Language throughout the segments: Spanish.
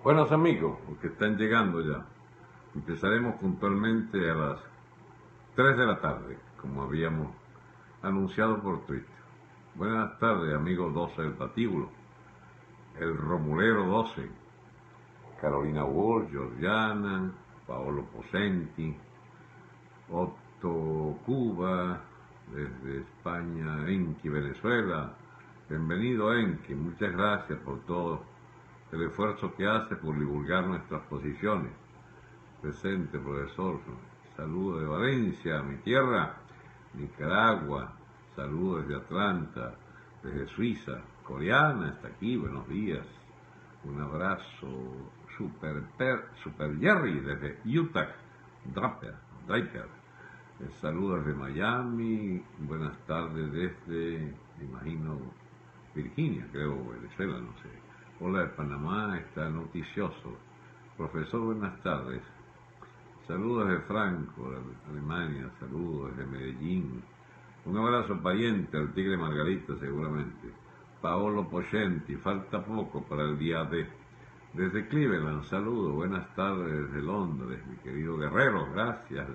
Buenos amigos, los que están llegando ya. Empezaremos puntualmente a las 3 de la tarde, como habíamos anunciado por Twitter. Buenas tardes, amigos 12 del Patíbulo, el Romulero 12, Carolina Walsh, Georgiana, Paolo Posenti, Otto Cuba, desde España, Enki, Venezuela. Bienvenido, Enki, muchas gracias por todo el esfuerzo que hace por divulgar nuestras posiciones. Presente, profesor. Saludos de Valencia, mi tierra, Nicaragua. Saludos desde Atlanta, desde Suiza. Coreana está aquí, buenos días. Un abrazo. Super Jerry desde Utah, Draper. Saludos de Miami. Buenas tardes desde, me imagino, Virginia, creo, Venezuela, no sé. Hola de Panamá, está noticioso. Profesor, buenas tardes. Saludos de Franco, de Alemania, saludos desde Medellín. Un abrazo pariente al Tigre Margarita, seguramente. Paolo Posenti, falta poco para el día D. Desde Cleveland, saludos, buenas tardes desde Londres, mi querido Guerrero, gracias.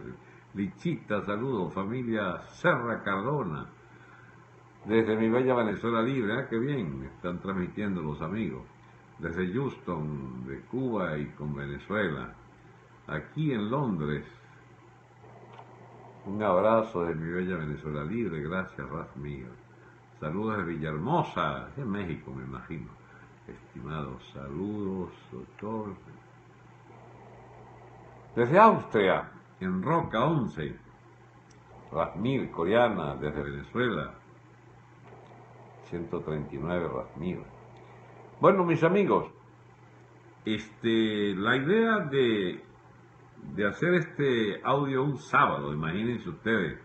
Lichita, saludos, familia Serra Cardona. Desde mi bella Venezuela libre, qué bien, están transmitiendo los amigos. Desde Houston, de Cuba y con Venezuela. Aquí en Londres, un abrazo de mi bella Venezuela libre, gracias, Raz mío. Saludos de Villahermosa, en México me imagino. Estimados, saludos, doctor. Desde Austria, en Roca 11, Razmir, coreana, desde Venezuela. 139 Razmir. Bueno, mis amigos, la idea de hacer este audio un sábado, imagínense ustedes,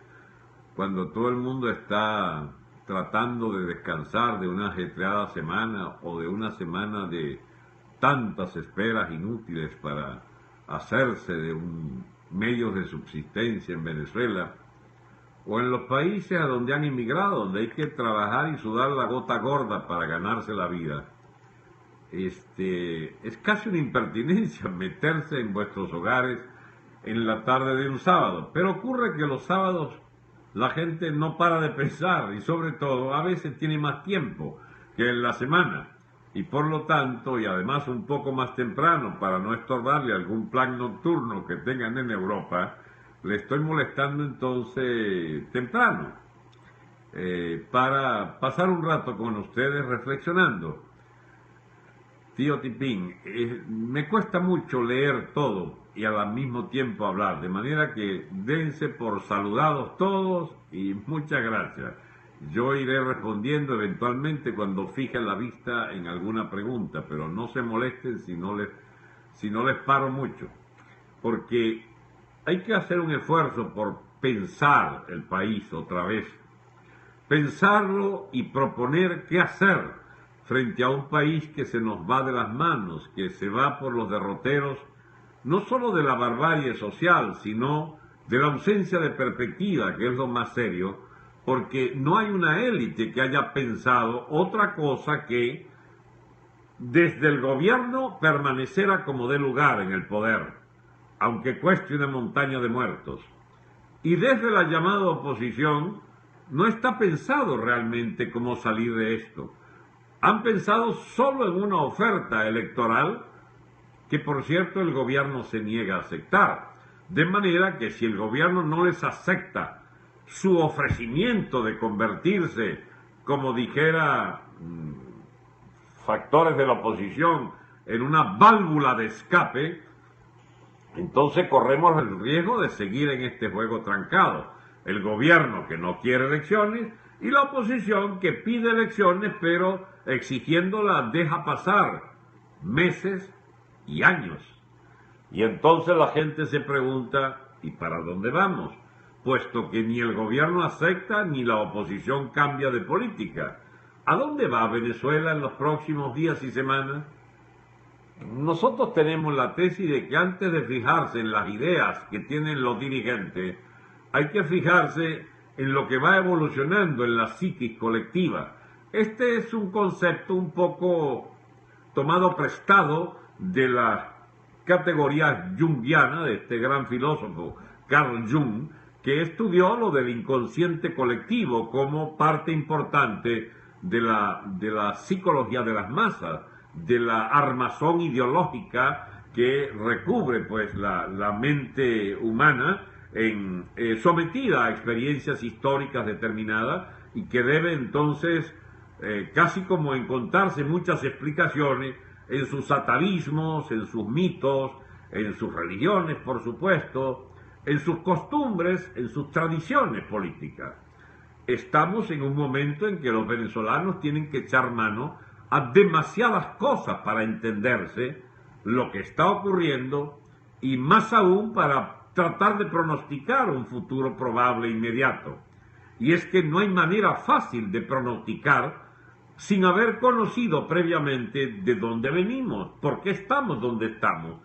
cuando todo el mundo está tratando de descansar de una ajetreada semana o de una semana de tantas esperas inútiles para hacerse de medios de subsistencia en Venezuela, o en los países a donde han inmigrado, donde hay que trabajar y sudar la gota gorda para ganarse la vida. Es casi una impertinencia meterse en vuestros hogares en la tarde de un sábado, pero ocurre que los sábados la gente no para de pensar y sobre todo a veces tiene más tiempo que en la semana y por lo tanto, y además un poco más temprano para no estorbarle algún plan nocturno que tengan en Europa, le estoy molestando entonces temprano para pasar un rato con ustedes reflexionando. Tío Tipín, me cuesta mucho leer todo y al mismo tiempo hablar, de manera que dense por saludados todos y muchas gracias. Yo iré respondiendo eventualmente cuando fije la vista en alguna pregunta, pero no se molesten si no les paro mucho, porque hay que hacer un esfuerzo por pensar el país otra vez, pensarlo y proponer qué hacer frente a un país que se nos va de las manos, que se va por los derroteros, no solo de la barbarie social, sino de la ausencia de perspectiva, que es lo más serio, porque no hay una élite que haya pensado otra cosa que desde el gobierno permanecer a como dé lugar en el poder, aunque cueste una montaña de muertos. Y desde la llamada oposición no está pensado realmente cómo salir de esto. Han pensado solo en una oferta electoral que, por cierto, el gobierno se niega a aceptar. De manera que si el gobierno no les acepta su ofrecimiento de convertirse, como dijera factores de la oposición, en una válvula de escape, entonces corremos el riesgo de seguir en este juego trancado. El gobierno que no quiere elecciones y la oposición que pide elecciones, pero exigiéndolas deja pasar meses y años. Y entonces la gente se pregunta, ¿y para dónde vamos? Puesto que ni el gobierno acepta ni la oposición cambia de política. ¿A dónde va Venezuela en los próximos días y semanas? Nosotros tenemos la tesis de que antes de fijarse en las ideas que tienen los dirigentes, hay que fijarse en lo que va evolucionando en la psiquis colectiva. Este es un concepto un poco tomado prestado de la categoría junguiana de este gran filósofo Carl Jung, que estudió lo del inconsciente colectivo como parte importante de la psicología de las masas, de la armazón ideológica que recubre pues la mente humana sometida a experiencias históricas determinadas y que debe entonces casi como encontrarse muchas explicaciones en sus atavismos, en sus mitos, en sus religiones, por supuesto, en sus costumbres, en sus tradiciones políticas. Estamos en un momento en que los venezolanos tienen que echar mano a demasiadas cosas para entenderse lo que está ocurriendo y más aún para tratar de pronosticar un futuro probable inmediato. Y es que no hay manera fácil de pronosticar sin haber conocido previamente de dónde venimos, por qué estamos donde estamos,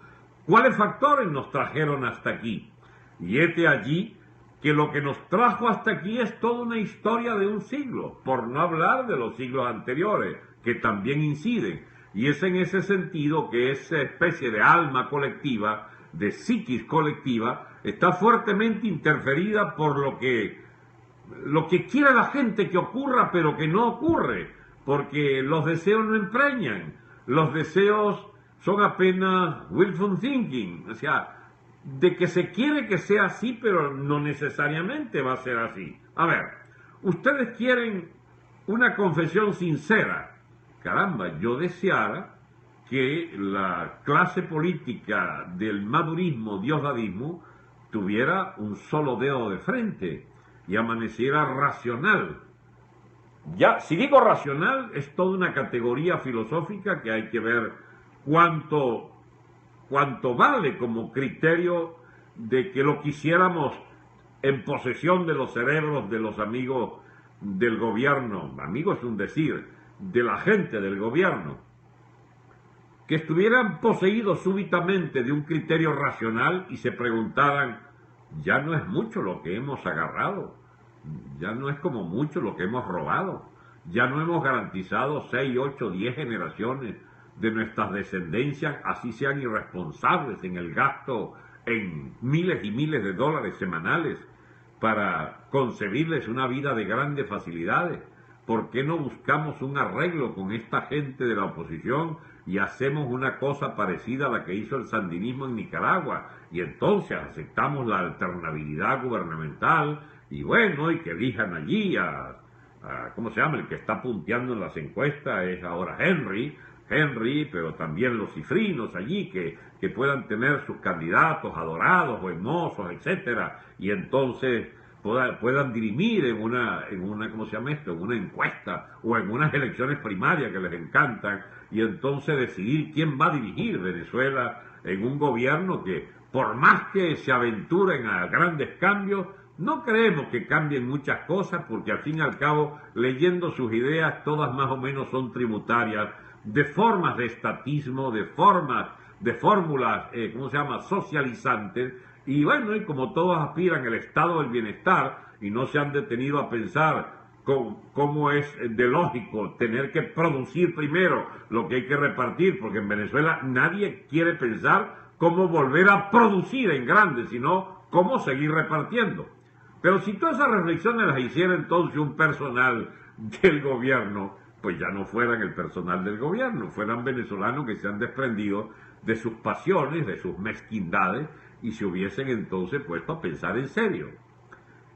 cuáles factores nos trajeron hasta aquí. Y este allí que lo que nos trajo hasta aquí es toda una historia de un siglo, por no hablar de los siglos anteriores, que también inciden. Y es en ese sentido que esa especie de alma colectiva, de psiquis colectiva, está fuertemente interferida por lo que quiere la gente que ocurra, pero que no ocurre, porque los deseos no empreñan, los deseos son apenas willful thinking, o sea, de que se quiere que sea así, pero no necesariamente va a ser así. A ver, ustedes quieren una confesión sincera. Caramba, yo deseara que la clase política del madurismo, diosdadismo, tuviera un solo dedo de frente y amaneciera racional. Ya, si digo racional, es toda una categoría filosófica que hay que ver cuánto vale como criterio de que lo quisiéramos en posesión de los cerebros de los amigos del gobierno, amigos es un decir, de la gente del gobierno, que estuvieran poseídos súbitamente de un criterio racional y se preguntaran, ya no es mucho lo que hemos agarrado, ya no es como mucho lo que hemos robado, ya no hemos garantizado 6, 8, 10 generaciones de nuestras descendencias, así sean irresponsables en el gasto en miles y miles de dólares semanales para concebirles una vida de grandes facilidades. ¿Por qué no buscamos un arreglo con esta gente de la oposición y hacemos una cosa parecida a la que hizo el sandinismo en Nicaragua? Y entonces aceptamos la alternabilidad gubernamental y bueno, y que elijan allí ¿cómo se llama? El que está punteando en las encuestas es ahora Henry, pero también los cifrinos allí que puedan tener sus candidatos adorados o hermosos, etcétera, y entonces puedan dirimir en una, ¿cómo se llama esto? En una encuesta o en unas elecciones primarias que les encantan, y entonces decidir quién va a dirigir Venezuela en un gobierno que, por más que se aventuren a grandes cambios, no creemos que cambien muchas cosas, porque al fin y al cabo, leyendo sus ideas, todas más o menos son tributarias de formas de estatismo, de fórmulas, ¿cómo se llama?, socializantes, y bueno, y como todos aspiran al estado del bienestar, y no se han detenido a pensar cómo es de lógico tener que producir primero lo que hay que repartir, porque en Venezuela nadie quiere pensar cómo volver a producir en grande, sino cómo seguir repartiendo. Pero si todas esas reflexiones las hiciera entonces un personal del gobierno, pues ya no fueran el personal del gobierno, fueran venezolanos que se han desprendido de sus pasiones, de sus mezquindades, y se hubiesen entonces puesto a pensar en serio.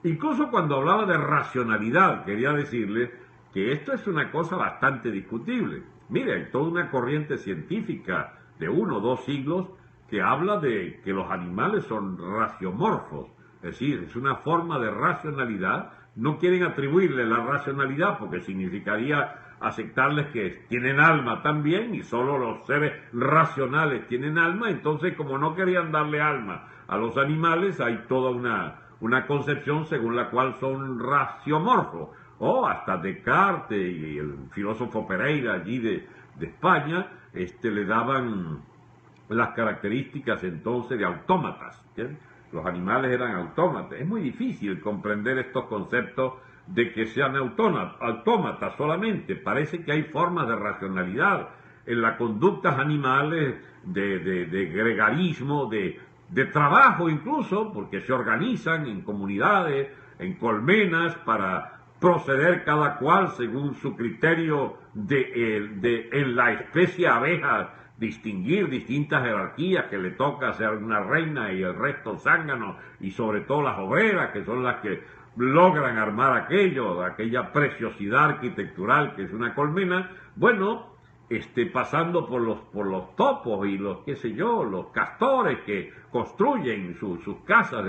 Incluso cuando hablaba de racionalidad, quería decirles que esto es una cosa bastante discutible. Mire, hay toda una corriente científica de 1 o 2 siglos que habla de que los animales son raciomorfos, es decir, es una forma de racionalidad. No quieren atribuirle la racionalidad porque significaría aceptarles que tienen alma también y solo los seres racionales tienen alma. Entonces, como no querían darle alma a los animales, hay toda una concepción según la cual son raciomorfos. O hasta Descartes y el filósofo Pereira allí de España, le daban las características entonces de autómatas. ¿Entiendes? Los animales eran autómatas. Es muy difícil comprender estos conceptos de que sean autómatas solamente. Parece que hay formas de racionalidad en las conductas animales, de gregarismo, de trabajo incluso, porque se organizan en comunidades, en colmenas, para proceder cada cual según su criterio en la especie abeja, distinguir distintas jerarquías que le toca ser una reina y el resto zánganos, y sobre todo las obreras, que son las que logran armar aquella preciosidad arquitectural que es una colmena. Bueno, pasando por los topos y los, qué sé yo, los castores que construyen sus casas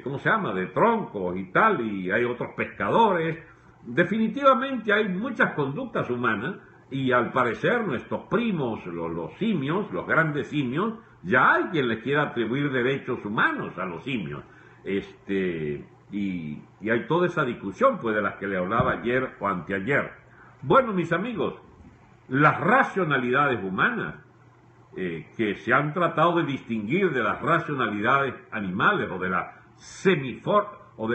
¿cómo se llama?, de troncos y tal, y hay otros pescadores. Definitivamente hay muchas conductas humanas, y al parecer nuestros primos, los simios, los grandes simios, ya hay quien les quiera atribuir derechos humanos a los simios. Y hay toda esa discusión, pues, de las que le hablaba ayer o anteayer. Bueno, mis amigos, las racionalidades humanas, que se han tratado de distinguir de las racionalidades animales o de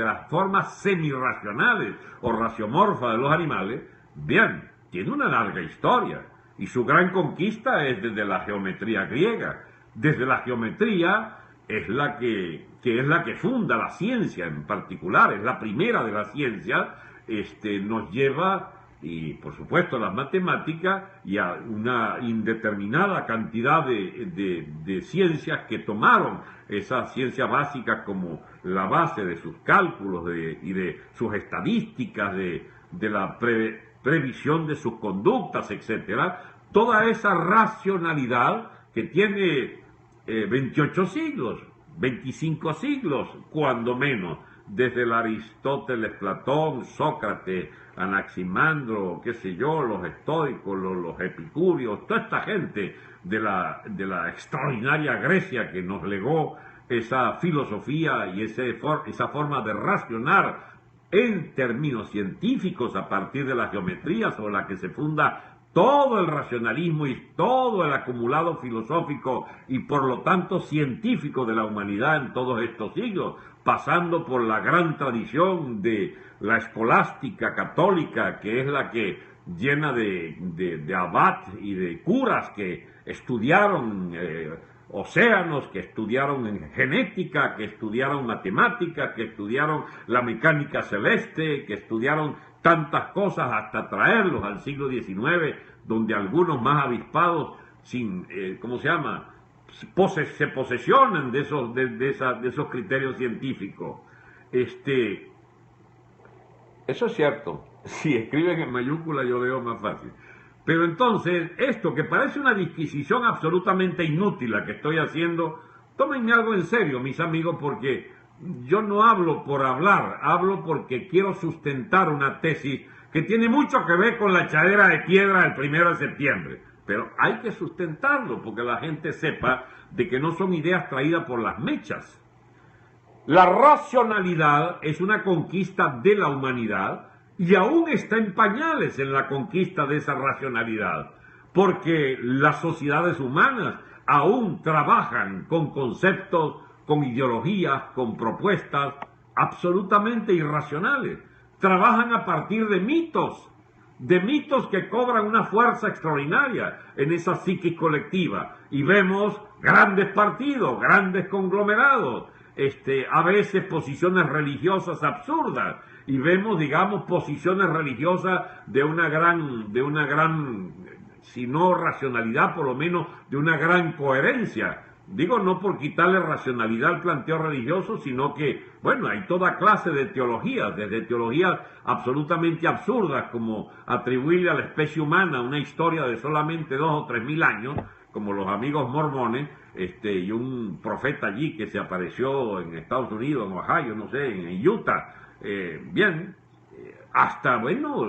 las formas semirracionales o raciomorfas de los animales, bien, tiene una larga historia, y su gran conquista es desde la geometría griega. Desde la geometría es la que funda la ciencia en particular, es la primera de las ciencias, nos lleva, y por supuesto las matemáticas, y a una indeterminada cantidad de ciencias que tomaron esas ciencias básicas como la base de sus cálculos y de sus estadísticas, de la previsión de sus conductas, etcétera. Toda esa racionalidad que tiene 28 siglos, 25 siglos, cuando menos, desde el Aristóteles, Platón, Sócrates, Anaximandro, qué sé yo, los estoicos, los epicúreos, toda esta gente de la extraordinaria Grecia que nos legó esa filosofía y esa forma de racionar en términos científicos a partir de la geometría sobre la que se funda todo el racionalismo y todo el acumulado filosófico y por lo tanto científico de la humanidad en todos estos siglos, pasando por la gran tradición de la escolástica católica, que es la que llena de abad y de curas que estudiaron océanos, que estudiaron en genética, que estudiaron matemáticas, que estudiaron la mecánica celeste, que estudiaron tantas cosas hasta traerlos al siglo XIX, donde algunos más avispados, ¿cómo se llama?, se posesionan de esos criterios científicos. Eso es cierto. Si escriben en mayúscula yo leo más fácil. Pero entonces, esto que parece una disquisición absolutamente inútil la que estoy haciendo, tómenme algo en serio, mis amigos, porque yo no hablo por hablar, hablo porque quiero sustentar una tesis que tiene mucho que ver con la echadera de piedra del 1 de septiembre. Pero hay que sustentarlo, porque la gente sepa de que no son ideas traídas por las mechas. La racionalidad es una conquista de la humanidad, y aún está en pañales en la conquista de esa racionalidad, porque las sociedades humanas aún trabajan con conceptos, con ideologías, con propuestas absolutamente irracionales. Trabajan a partir de mitos que cobran una fuerza extraordinaria en esa psiquis colectiva. Y vemos grandes partidos, grandes conglomerados, a veces posiciones religiosas absurdas, y vemos, digamos, posiciones religiosas de una gran, si no racionalidad, por lo menos de una gran coherencia. Digo, no por quitarle racionalidad al planteo religioso, sino que, bueno, hay toda clase de teologías, desde teologías absolutamente absurdas, como atribuirle a la especie humana una historia de solamente 2 o 3 mil años, como los amigos mormones, y un profeta allí que se apareció en Estados Unidos, en Ohio, no sé, en Utah, hasta, bueno,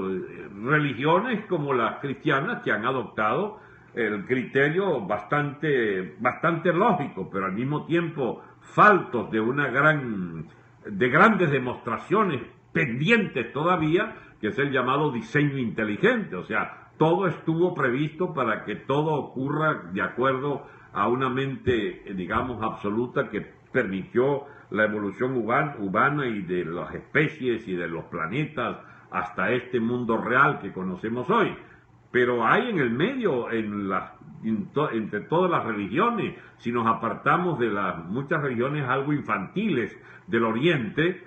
religiones como las cristianas que han adoptado el criterio bastante lógico, pero al mismo tiempo faltos de grandes demostraciones pendientes todavía, que es el llamado diseño inteligente. O sea, todo estuvo previsto para que todo ocurra de acuerdo a una mente, digamos, absoluta que permitió la evolución humana y de las especies y de los planetas hasta este mundo real que conocemos hoy. Pero hay en el medio, entre todas las religiones, si nos apartamos de las muchas religiones algo infantiles del Oriente,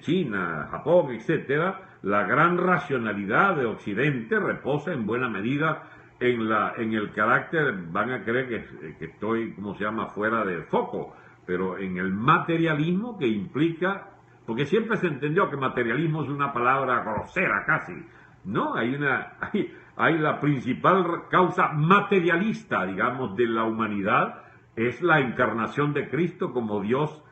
China, Japón, etcétera, la gran racionalidad de Occidente reposa en buena medida en el carácter, van a creer que estoy, ¿cómo se llama?, fuera de foco, pero en el materialismo que implica, porque siempre se entendió que materialismo es una palabra grosera casi, ¿no? Hay la principal causa materialista, digamos, de la humanidad, es la encarnación de Cristo como Dios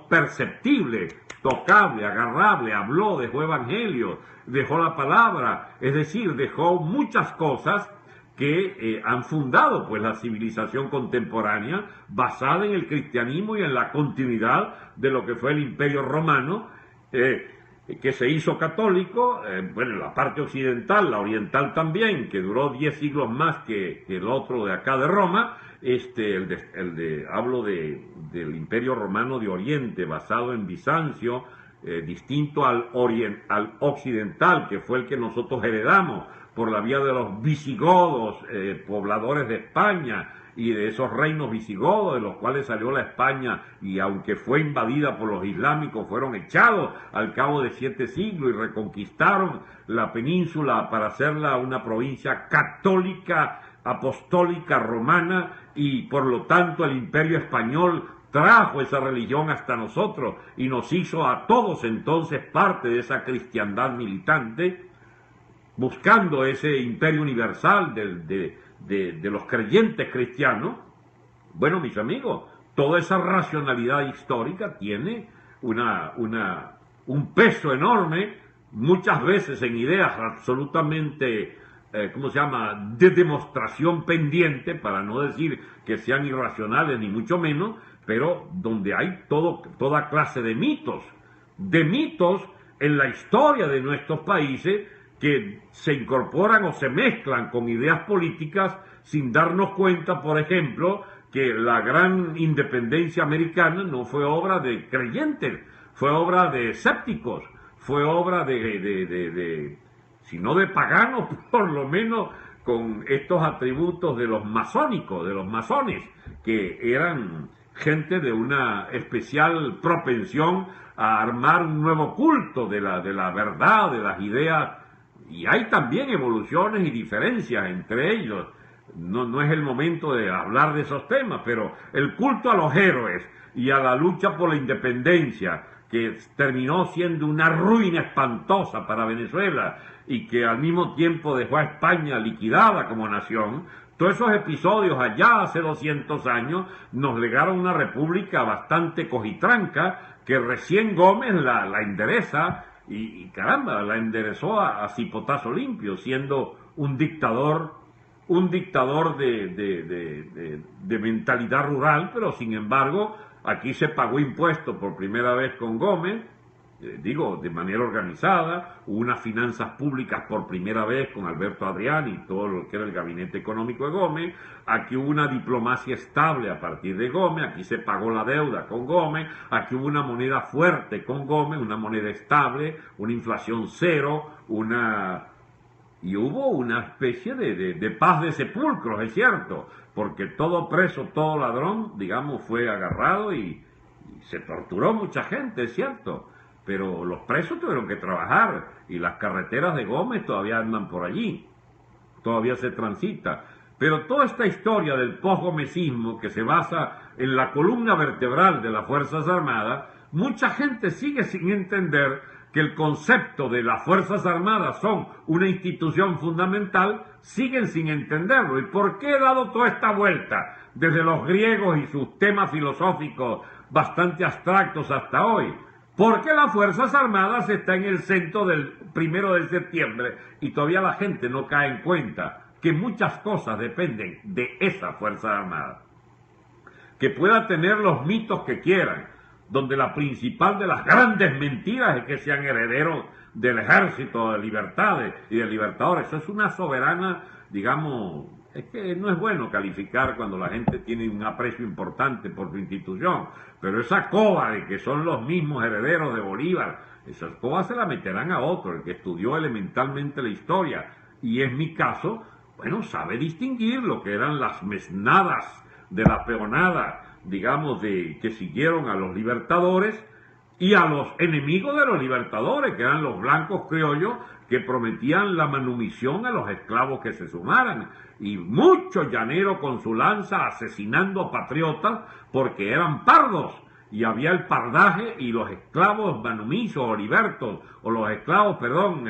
perceptible, tocable, agarrable, habló, dejó evangelio, dejó la palabra, es decir, dejó muchas cosas que han fundado pues la civilización contemporánea basada en el cristianismo y en la continuidad de lo que fue el Imperio Romano, que se hizo católico, bueno, la parte occidental, la oriental también, que duró 10 siglos más que el otro de acá de Roma. Hablo del Imperio Romano de Oriente, basado en Bizancio, distinto al occidental, que fue el que nosotros heredamos por la vía de los visigodos, pobladores de España, y de esos reinos visigodos de los cuales salió la España, y aunque fue invadida por los islámicos, fueron echados al cabo de 7 siglos y reconquistaron la península para hacerla una provincia católica, apostólica, romana, y por lo tanto el Imperio español trajo esa religión hasta nosotros y nos hizo a todos entonces parte de esa cristiandad militante, buscando ese imperio universal de los creyentes cristianos. Bueno, mis amigos, toda esa racionalidad histórica tiene un peso enorme, muchas veces en ideas absolutamente, ¿cómo se llama?, de demostración pendiente, para no decir que sean irracionales ni mucho menos, pero donde hay toda clase de mitos en la historia de nuestros países, que se incorporan o se mezclan con ideas políticas sin darnos cuenta, por ejemplo, que la gran independencia americana no fue obra de creyentes, fue obra de escépticos, fue obra si no de paganos, por lo menos con estos atributos de los masónicos, de los masones, que eran gente de una especial propensión a armar un nuevo culto de la verdad, de las ideas. Y hay también evoluciones y diferencias entre ellos. No es el momento de hablar de esos temas, pero el culto a los héroes y a la lucha por la independencia, que terminó siendo una ruina espantosa para Venezuela y que al mismo tiempo dejó a España liquidada como nación, todos esos episodios allá hace 200 años nos legaron una república bastante cojitranca que recién Gómez la endereza. Y caramba, la enderezó a cipotazo limpio, siendo un dictador de mentalidad rural, pero sin embargo aquí se pagó impuestos por primera vez con Gómez, de manera organizada, hubo unas finanzas públicas por primera vez con Alberto Adrián y todo lo que era el gabinete económico de Gómez, aquí hubo una diplomacia estable a partir de Gómez, aquí se pagó la deuda con Gómez, aquí hubo una moneda fuerte con Gómez, una moneda estable, una inflación cero, y hubo una especie de paz de sepulcros, es cierto, porque todo preso, todo ladrón, digamos, fue agarrado y se torturó mucha gente, es cierto. Pero los presos tuvieron que trabajar y las carreteras de Gómez todavía andan por allí, todavía se transita. Pero toda esta historia del posgomecismo, que se basa en la columna vertebral de las Fuerzas Armadas, mucha gente sigue sin entender que el concepto de las Fuerzas Armadas son una institución fundamental, siguen sin entenderlo. ¿Y por qué he dado toda esta vuelta desde los griegos y sus temas filosóficos bastante abstractos hasta hoy? Porque las Fuerzas Armadas están en el centro del 1 de septiembre y todavía la gente no cae en cuenta que muchas cosas dependen de esa Fuerza Armada. Que pueda tener los mitos que quieran, donde la principal de las grandes mentiras es que sean herederos del ejército de libertades y de libertadores. Eso es una soberana, digamos, es que no es bueno calificar cuando la gente tiene un aprecio importante por su institución, pero esa coba de que son los mismos herederos de Bolívar, esa coba se la meterán a otro, el que estudió elementalmente la historia, y es mi caso, bueno, sabe distinguir lo que eran las mesnadas de la peonada, digamos, que siguieron a los libertadores y a los enemigos de los libertadores, que eran los blancos criollos que prometían la manumisión a los esclavos que se sumaran, y mucho llanero con su lanza asesinando patriotas porque eran pardos, y había el pardaje y los esclavos manumisos o libertos, o los esclavos,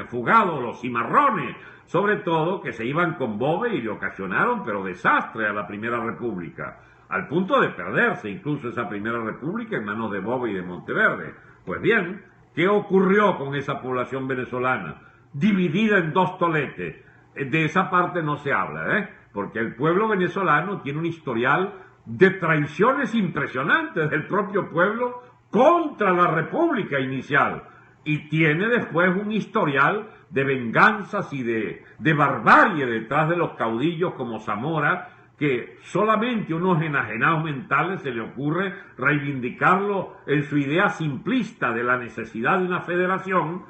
fugados, los cimarrones, sobre todo, que se iban con bobe y le ocasionaron, pero desastre a la Primera República, al punto de perderse incluso esa Primera República en manos de Bobe y de Monteverde. Pues bien, ¿qué ocurrió con esa población venezolana? Dividida en dos toletes. De esa parte no se habla, porque el pueblo venezolano tiene un historial de traiciones impresionantes del propio pueblo contra la República inicial, y tiene después un historial de venganzas y de barbarie detrás de los caudillos como Zamora, que solamente a unos enajenados mentales se le ocurre reivindicarlo en su idea simplista de la necesidad de una federación,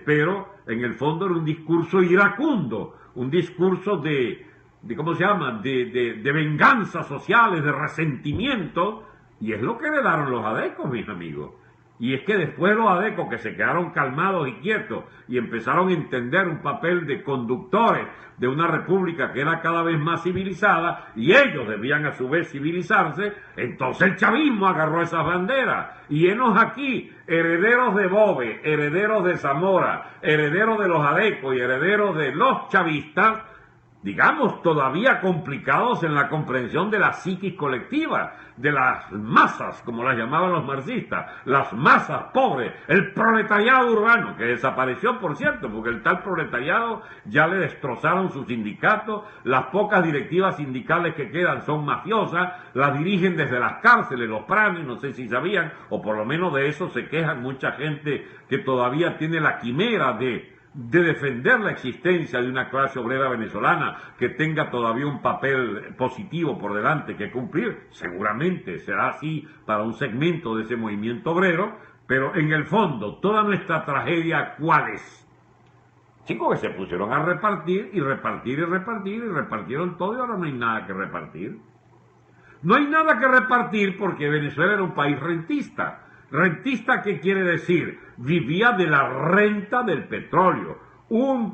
pero en el fondo era un discurso iracundo, un discurso de venganzas sociales, de resentimiento, y es lo que heredaron los adecos, mis amigos. Y es que después los adecos, que se quedaron calmados y quietos y empezaron a entender un papel de conductores de una república que era cada vez más civilizada, y ellos debían a su vez civilizarse, entonces el chavismo agarró esas banderas, y henos aquí, herederos de Bobe, herederos de Zamora, herederos de los adecos y herederos de los chavistas, digamos, todavía complicados en la comprensión de la psiquis colectiva, de las masas, como las llamaban los marxistas, las masas pobres, el proletariado urbano, que desapareció, por cierto, porque el tal proletariado ya le destrozaron su sindicato, las pocas directivas sindicales que quedan son mafiosas, las dirigen desde las cárceles, los pranes, no sé si sabían, o por lo menos de eso se quejan mucha gente que todavía tiene la quimera de defender la existencia de una clase obrera venezolana que tenga todavía un papel positivo por delante que cumplir. Seguramente será así para un segmento de ese movimiento obrero, pero en el fondo, toda nuestra tragedia, ¿cuál es? Chicos, que se pusieron a repartir y repartir y repartir y repartieron todo, y ahora no hay nada que repartir. No hay nada que repartir porque Venezuela era un país rentista. ¿Rentista qué quiere decir? Vivía de la renta del petróleo.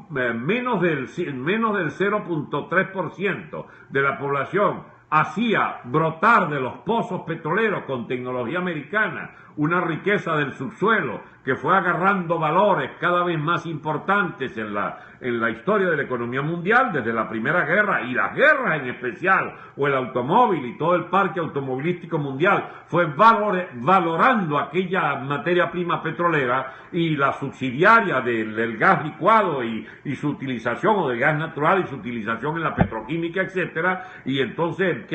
Menos del 0.3% de la población hacía brotar de los pozos petroleros con tecnología americana una riqueza del subsuelo que fue agarrando valores cada vez más importantes en la historia de la economía mundial, desde la Primera Guerra y las guerras en especial, o el automóvil y todo el parque automovilístico mundial fue valorando aquella materia prima petrolera, y la subsidiaria del gas licuado y su utilización, o del gas natural y su utilización en la petroquímica, etcétera, y entonces,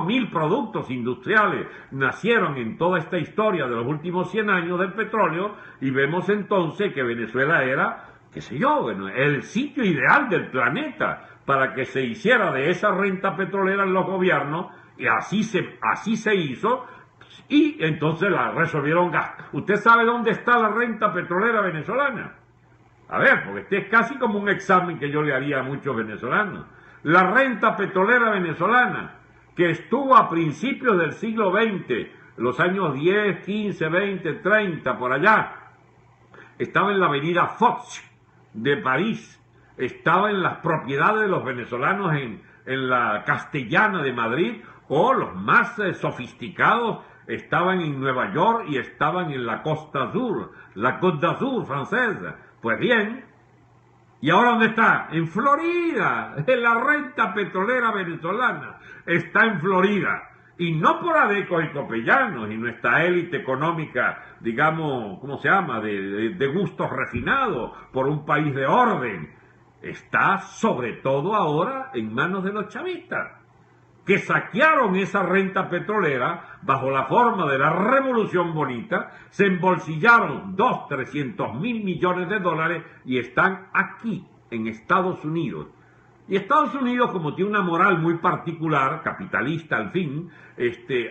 1000 productos industriales nacieron en toda esta historia de los últimos 100 años del petróleo, y vemos entonces que Venezuela era, el sitio ideal del planeta para que se hiciera de esa renta petrolera en los gobiernos, y así se hizo, y entonces la resolvieron gastar. ¿Usted sabe dónde está la renta petrolera venezolana? A ver, porque este es casi como un examen que yo le haría a muchos venezolanos. La renta petrolera venezolana, que estuvo a principios del siglo XX, los años 10, 15, 20, 30, por allá, estaba en la avenida Foch de París, estaba en las propiedades de los venezolanos en la Castellana de Madrid, o los más sofisticados estaban en Nueva York y estaban en la Costa Azul, la Côte d'Azur francesa. Pues bien, ¿y ahora dónde está? En Florida. La renta petrolera venezolana está en Florida. Y no por adecos y copellanos y nuestra élite económica, digamos, de gustos refinados, por un país de orden. Está sobre todo ahora en manos de los chavistas. que saquearon esa renta petrolera bajo la forma de la Revolución Bonita, se embolsillaron 300.000 millones de dólares y están aquí, en Estados Unidos. Y Estados Unidos, como tiene una moral muy particular, capitalista al fin,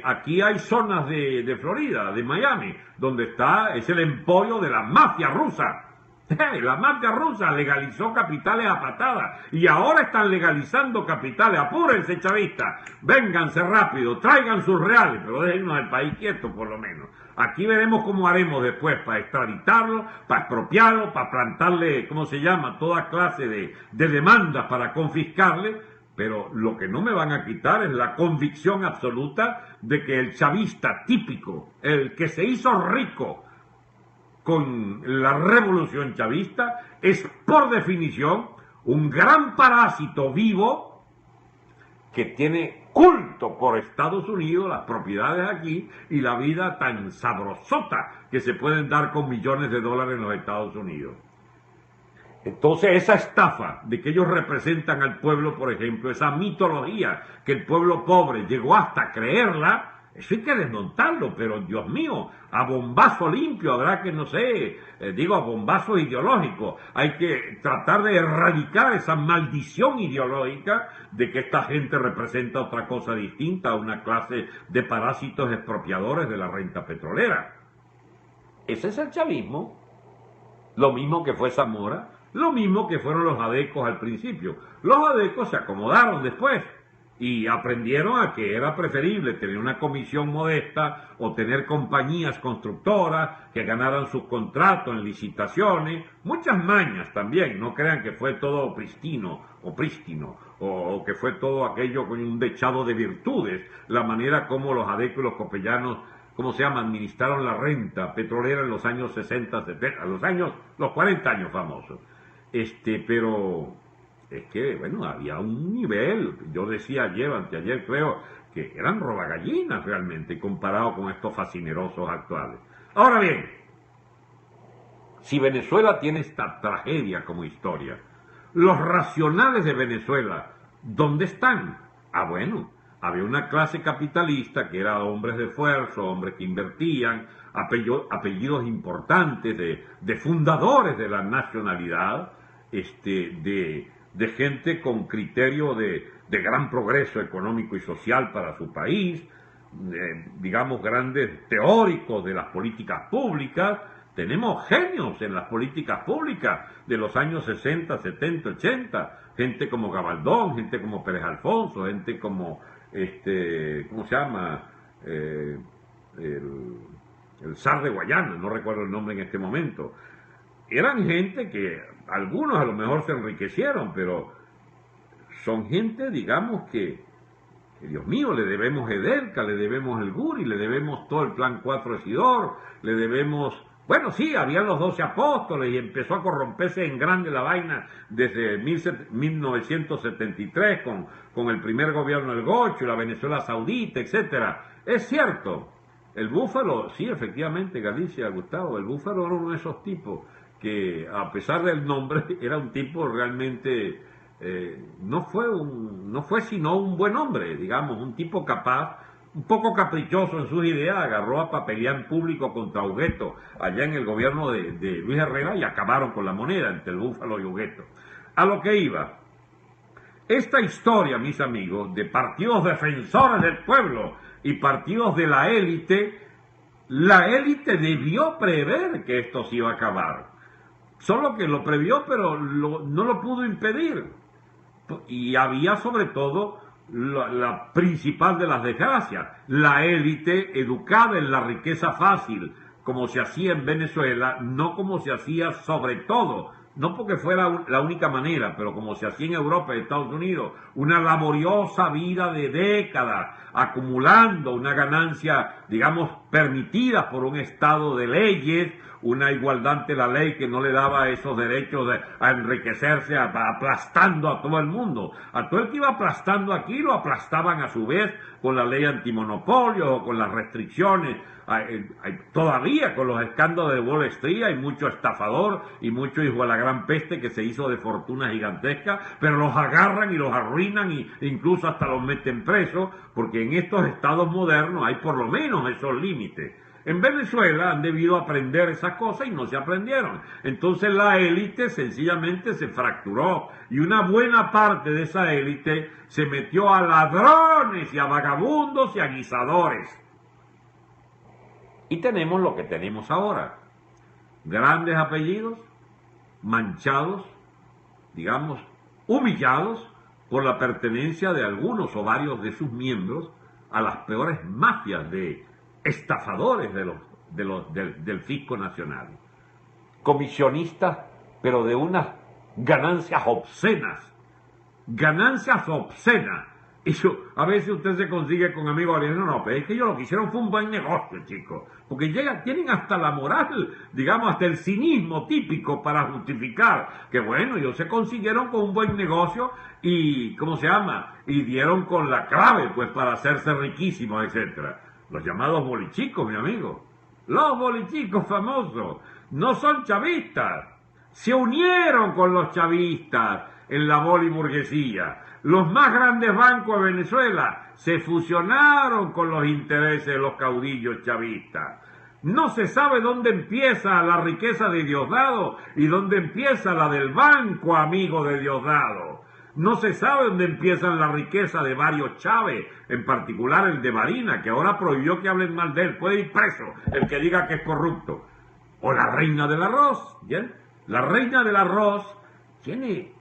aquí hay zonas de Florida, de Miami, donde es el emporio de la mafia rusa. La mafia rusa legalizó capitales a patadas y ahora están legalizando capitales. Apúrense, chavistas, vénganse rápido, traigan sus reales, pero déjennos el país quieto por lo menos. Aquí veremos cómo haremos después para extraditarlo, para expropiarlo, para plantarle, ¿cómo se llama?, toda clase de demandas para confiscarle, pero lo que no me van a quitar es la convicción absoluta de que el chavista típico, el que se hizo rico con la revolución chavista, es por definición un gran parásito vivo que tiene culto por Estados Unidos, las propiedades aquí y la vida tan sabrosota que se pueden dar con millones de dólares en los Estados Unidos. Entonces esa estafa de que ellos representan al pueblo, por ejemplo, esa mitología que el pueblo pobre llegó hasta creerla, eso hay que desmontarlo, pero Dios mío, a bombazo limpio, habrá que, no sé, a bombazo ideológico, hay que tratar de erradicar esa maldición ideológica de que esta gente representa otra cosa distinta a una clase de parásitos expropiadores de la renta petrolera. Ese es el chavismo, lo mismo que fue Zamora, lo mismo que fueron los adecos al principio. Los adecos se acomodaron después y aprendieron a que era preferible tener una comisión modesta o tener compañías constructoras que ganaran sus contratos en licitaciones, muchas mañas también, no crean que fue todo prístino o que fue todo aquello con un dechado de virtudes, la manera como los adecos y los copellanos, administraron la renta petrolera en los años 60, 70, los 40 años famosos. Pero es que, bueno, había un nivel, yo decía anteayer creo, que eran robagallinas realmente, comparado con estos fascinerosos actuales. Ahora bien, si Venezuela tiene esta tragedia como historia, los racionales de Venezuela, ¿dónde están? Bueno, había una clase capitalista que era hombres de esfuerzo, hombres que invertían, apellidos importantes de fundadores de la nacionalidad, de gente con criterio de gran progreso económico y social para su país, grandes teóricos de las políticas públicas. Tenemos genios en las políticas públicas de los años 60, 70, 80, gente como Gabaldón, gente como Pérez Alfonso, gente como, ¿cómo se llama?, el zar de Guayana, no recuerdo el nombre en este momento. Eran gente que algunos a lo mejor se enriquecieron, pero son gente, que Dios mío, le debemos Edelca, le debemos el Guri, le debemos todo el Plan 4 de Sidor, le debemos... Bueno, sí, habían los 12 apóstoles y empezó a corromperse en grande la vaina desde 1973 con el primer gobierno del Gocho, la Venezuela Saudita, etcétera. Es cierto, el Búfalo, sí, efectivamente, Galicia, Gustavo, el Búfalo era uno de esos tipos que, a pesar del nombre, era un tipo realmente, no fue sino un buen hombre, un tipo capaz, un poco caprichoso en sus ideas, agarró a papelear en público contra Hugueto, allá en el gobierno de Luis Herrera, y acabaron con la moneda entre el Búfalo y Hugueto. A lo que iba, esta historia, mis amigos, de partidos defensores del pueblo y partidos de la élite debió prever que esto se iba a acabar. Solo que lo previó, pero no lo pudo impedir. Y había sobre todo la principal de las desgracias, la élite educada en la riqueza fácil, como se hacía en Venezuela, no como se hacía sobre todo, no porque fuera la única manera, pero como se hacía en Europa y Estados Unidos, una laboriosa vida de décadas, acumulando una ganancia, permitidas por un Estado de leyes, una igualdad ante la ley que no le daba esos derechos a enriquecerse aplastando a todo el mundo. A todo el que iba aplastando aquí lo aplastaban a su vez con la ley antimonopolio o con las restricciones. Todavía con los escándalos de Wall Street hay mucho estafador y mucho hijo de la gran peste que se hizo de fortuna gigantesca, pero los agarran y los arruinan e incluso hasta los meten presos, porque en estos estados modernos hay por lo menos esos límites. En Venezuela han debido aprender esas cosas y no se aprendieron. Entonces la élite sencillamente se fracturó y una buena parte de esa élite se metió a ladrones y a vagabundos y a guisadores. Y tenemos lo que tenemos ahora. Grandes apellidos, manchados, digamos, humillados por la pertenencia de algunos o varios de sus miembros a las peores mafias de estafadores del fisco nacional. Comisionistas, pero de unas ganancias obscenas. Ganancias obscenas. A veces usted se consigue con amigos y dice, no, pero es que ellos lo que hicieron fue un buen negocio, chicos. Porque tienen hasta la moral, digamos, hasta el cinismo típico para justificar que, bueno, ellos se consiguieron con un buen negocio y, ¿cómo se llama? Y dieron con la clave, pues, para hacerse riquísimos, etcétera. Los llamados bolichicos, mi amigo. Los bolichicos famosos no son chavistas. Se unieron con los chavistas en la boliburguesía. Los más grandes bancos de Venezuela se fusionaron con los intereses de los caudillos chavistas. No se sabe dónde empieza la riqueza de Diosdado y dónde empieza la del banco amigo de Diosdado. No se sabe dónde empieza la riqueza de varios Chávez, en particular el de Marina, que ahora prohibió que hablen mal de él. Puede ir preso el que diga que es corrupto. O la reina del arroz, ¿bien? La reina del arroz tiene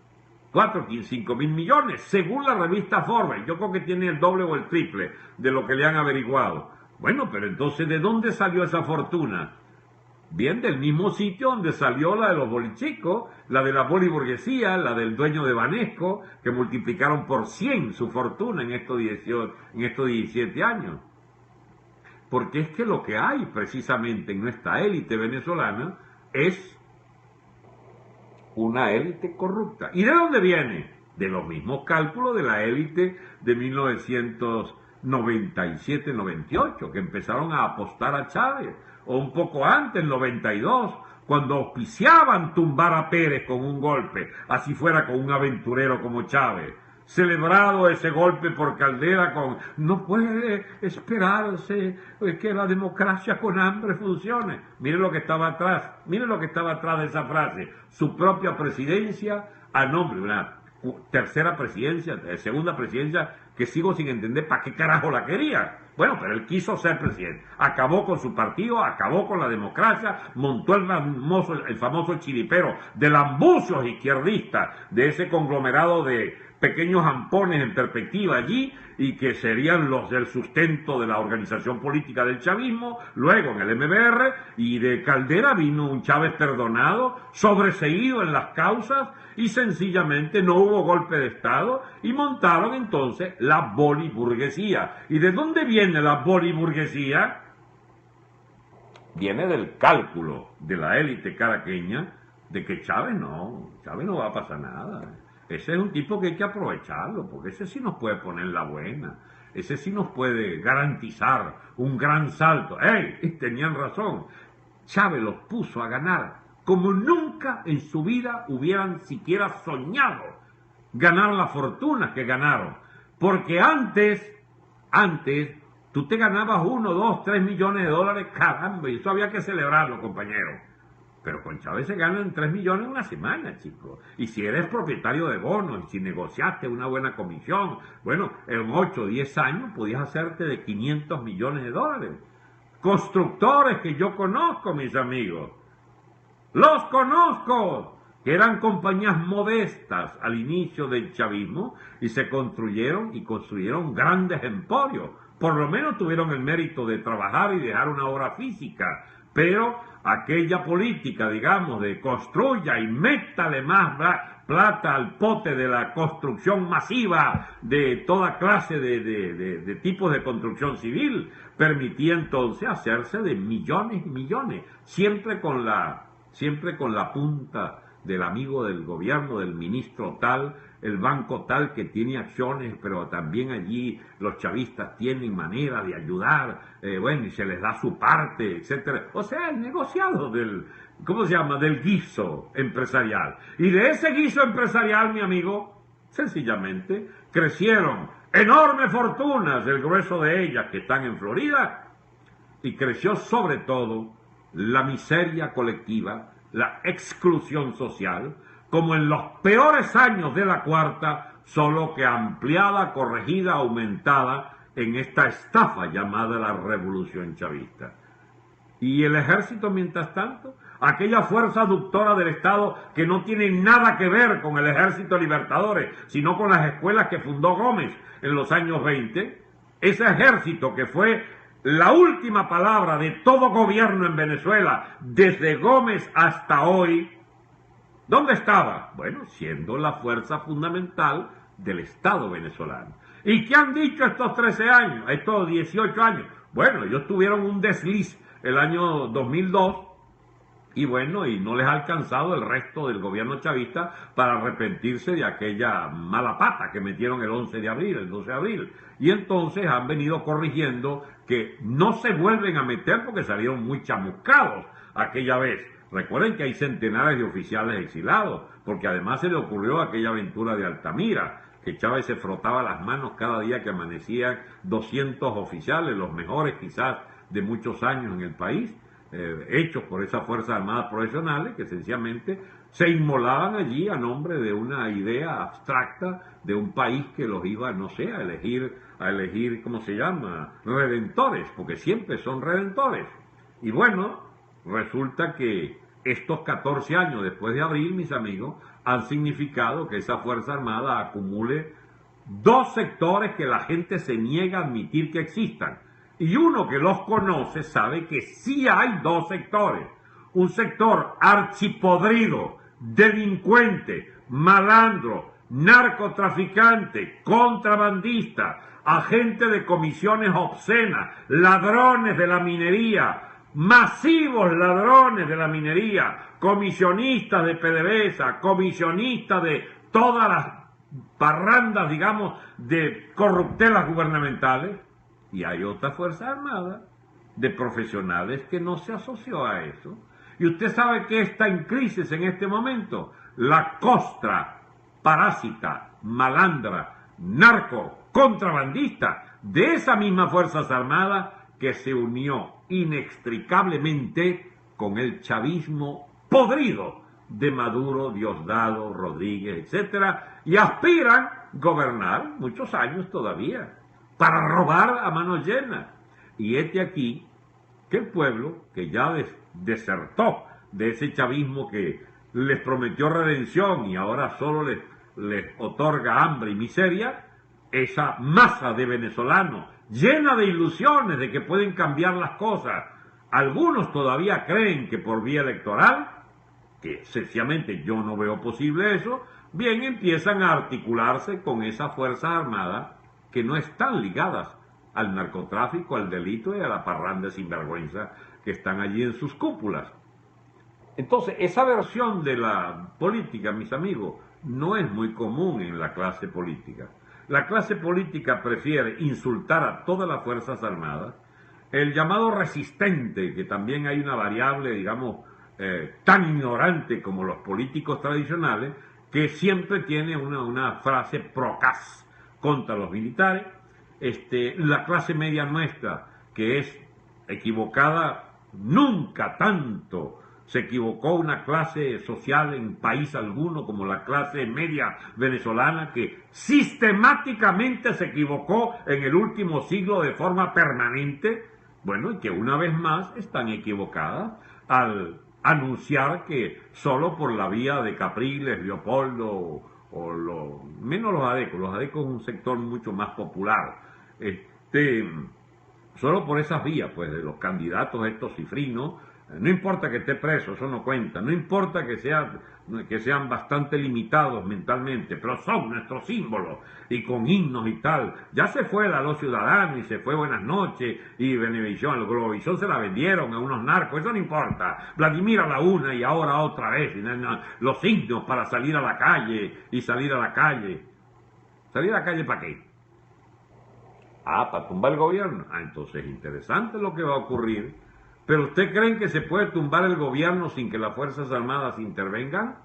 4, 5 mil millones, según la revista Forbes. Yo creo que tiene el doble o el triple de lo que le han averiguado. Bueno, pero entonces, ¿de dónde salió esa fortuna? Bien, del mismo sitio donde salió la de los bolichicos, la de la boliburguesía, la del dueño de Banesco, que multiplicaron por 100 su fortuna en estos 17 años. Porque es que lo que hay precisamente en nuestra élite venezolana es una élite corrupta. ¿Y de dónde viene? De los mismos cálculos de la élite de 1997-98, que empezaron a apostar a Chávez, o un poco antes, en 92, cuando auspiciaban tumbar a Pérez con un golpe, así fuera con un aventurero como Chávez. Celebrado ese golpe por Caldera con no puede esperarse que la democracia con hambre funcione. Mire lo que estaba atrás, de esa frase, su propia presidencia a nombre de una segunda presidencia que sigo sin entender para qué carajo la quería. Bueno, pero él quiso ser presidente, acabó con su partido, acabó con la democracia, montó el famoso chiripero de lambucios izquierdistas, de ese conglomerado de pequeños ampones en perspectiva allí, y que serían los del sustento de la organización política del chavismo, luego en el MBR, y de Caldera vino un Chávez perdonado, sobreseído en las causas, y sencillamente no hubo golpe de Estado, y montaron entonces la boliburguesía. ¿Y de dónde viene la boliburguesía? Viene del cálculo de la élite caraqueña de que Chávez no va a pasar nada. Ese es un tipo que hay que aprovecharlo, porque ese sí nos puede poner la buena, ese sí nos puede garantizar un gran salto. ¡Ey! Tenían razón. Chávez los puso a ganar como nunca en su vida hubieran siquiera soñado ganar la fortuna que ganaron. Porque antes, tú te ganabas 1, 2, 3 millones de dólares, caramba, y eso había que celebrarlo, compañero. Pero con Chávez se ganan 3 millones en una semana, chicos. Y si eres propietario de bonos, y si negociaste una buena comisión, bueno, en 8 o 10 años podías hacerte de 500 millones de dólares. Constructores que yo conozco, mis amigos. Los conozco, que eran compañías modestas al inicio del chavismo y se construyeron grandes emporios. Por lo menos tuvieron el mérito de trabajar y dejar una obra física. Pero aquella política, digamos, de construya y métale más plata al pote de la construcción masiva de toda clase de tipos de construcción civil, permitía entonces hacerse de millones y millones, siempre con la punta del amigo del gobierno, del ministro tal, el banco tal que tiene acciones, pero también allí los chavistas tienen manera de ayudar, bueno, y se les da su parte, etcétera. O sea, el negociado del, ¿cómo se llama?, del guiso empresarial. Y de ese guiso empresarial, mi amigo, sencillamente crecieron enormes fortunas, el grueso de ellas que están en Florida, y creció sobre todo la miseria colectiva, la exclusión social, como en los peores años de la cuarta, solo que ampliada, corregida, aumentada en esta estafa llamada la revolución chavista. Y el ejército, mientras tanto, aquella fuerza aductora del Estado que no tiene nada que ver con el Ejército Libertadores, sino con las escuelas que fundó Gómez en los años 20, ese ejército que fue la última palabra de todo gobierno en Venezuela, desde Gómez hasta hoy, ¿dónde estaba? Bueno, siendo la fuerza fundamental del Estado venezolano. ¿Y qué han dicho estos 13 años, estos 18 años? Bueno, ellos tuvieron un desliz el año 2002, y bueno, y no les ha alcanzado el resto del gobierno chavista para arrepentirse de aquella mala pata que metieron el 11 de abril, el 12 de abril. Y entonces han venido corrigiendo que no se vuelven a meter porque salieron muy chamuscados aquella vez. Recuerden que hay centenares de oficiales exilados, porque además se le ocurrió aquella aventura de Altamira, que Chávez se frotaba las manos cada día que amanecían 200 oficiales, los mejores quizás de muchos años en el país, hechos por esas Fuerzas Armadas profesionales que sencillamente se inmolaban allí a nombre de una idea abstracta de un país que los iba, no sé, a elegir, ¿cómo se llama?, redentores, porque siempre son redentores. Y bueno, resulta que estos 14 años después de abril, mis amigos, han significado que esa Fuerza Armada acumule dos sectores que la gente se niega a admitir que existan. Y uno que los conoce sabe que sí hay dos sectores. Un sector archipodrido, delincuente, malandro, narcotraficante, contrabandista, agente de comisiones obscenas, ladrones de la minería, masivos ladrones de la minería, comisionistas de PDVSA, comisionistas de todas las parrandas, digamos, de corruptelas gubernamentales. Y hay otra Fuerza Armada de profesionales que no se asoció a eso. Y usted sabe que está en crisis en este momento. La costra, parásita, malandra, narco, contrabandista de esa misma Fuerzas Armadas que se unió inextricablemente con el chavismo podrido de Maduro, Diosdado, Rodríguez, etcétera, y aspiran gobernar muchos años todavía para robar a manos llenas. Y este aquí que el pueblo, que ya desertó de ese chavismo que les prometió redención y ahora solo les otorga hambre y miseria, esa masa de venezolanos llena de ilusiones de que pueden cambiar las cosas. Algunos todavía creen que por vía electoral, que sencillamente yo no veo posible eso, bien empiezan a articularse con esas Fuerzas Armadas que no están ligadas al narcotráfico, al delito y a la parranda sinvergüenza que están allí en sus cúpulas. Entonces, esa versión de la política, mis amigos, no es muy común en la clase política. La clase política prefiere insultar a todas las Fuerzas Armadas, el llamado resistente, que también hay una variable, digamos, tan ignorante como los políticos tradicionales, que siempre tiene una frase procaz contra los militares. La clase media nuestra, que es equivocada, nunca tanto se equivocó una clase social en país alguno como la clase media venezolana, que sistemáticamente se equivocó en el último siglo de forma permanente, bueno, y que una vez más están equivocadas al anunciar que solo por la vía de Capriles, Leopoldo menos los adecos es un sector mucho más popular, solo por esas vías, pues, de los candidatos estos cifrinos, No importa que esté preso, eso no cuenta. No importa que sean bastante limitados mentalmente, pero son nuestros símbolos y con himnos y tal. Ya se fue la Los Ciudadanos y se fue Buenas Noches y Venevisión. El Globovisión se la vendieron a unos narcos, eso no importa. Vladimir a la una y ahora otra vez. Los himnos para salir a la calle y salir a la calle. ¿Salir a la calle para qué? Para tumbar el gobierno. Entonces interesante lo que va a ocurrir. ¿Pero usted creen que se puede tumbar el gobierno sin que las Fuerzas Armadas intervengan?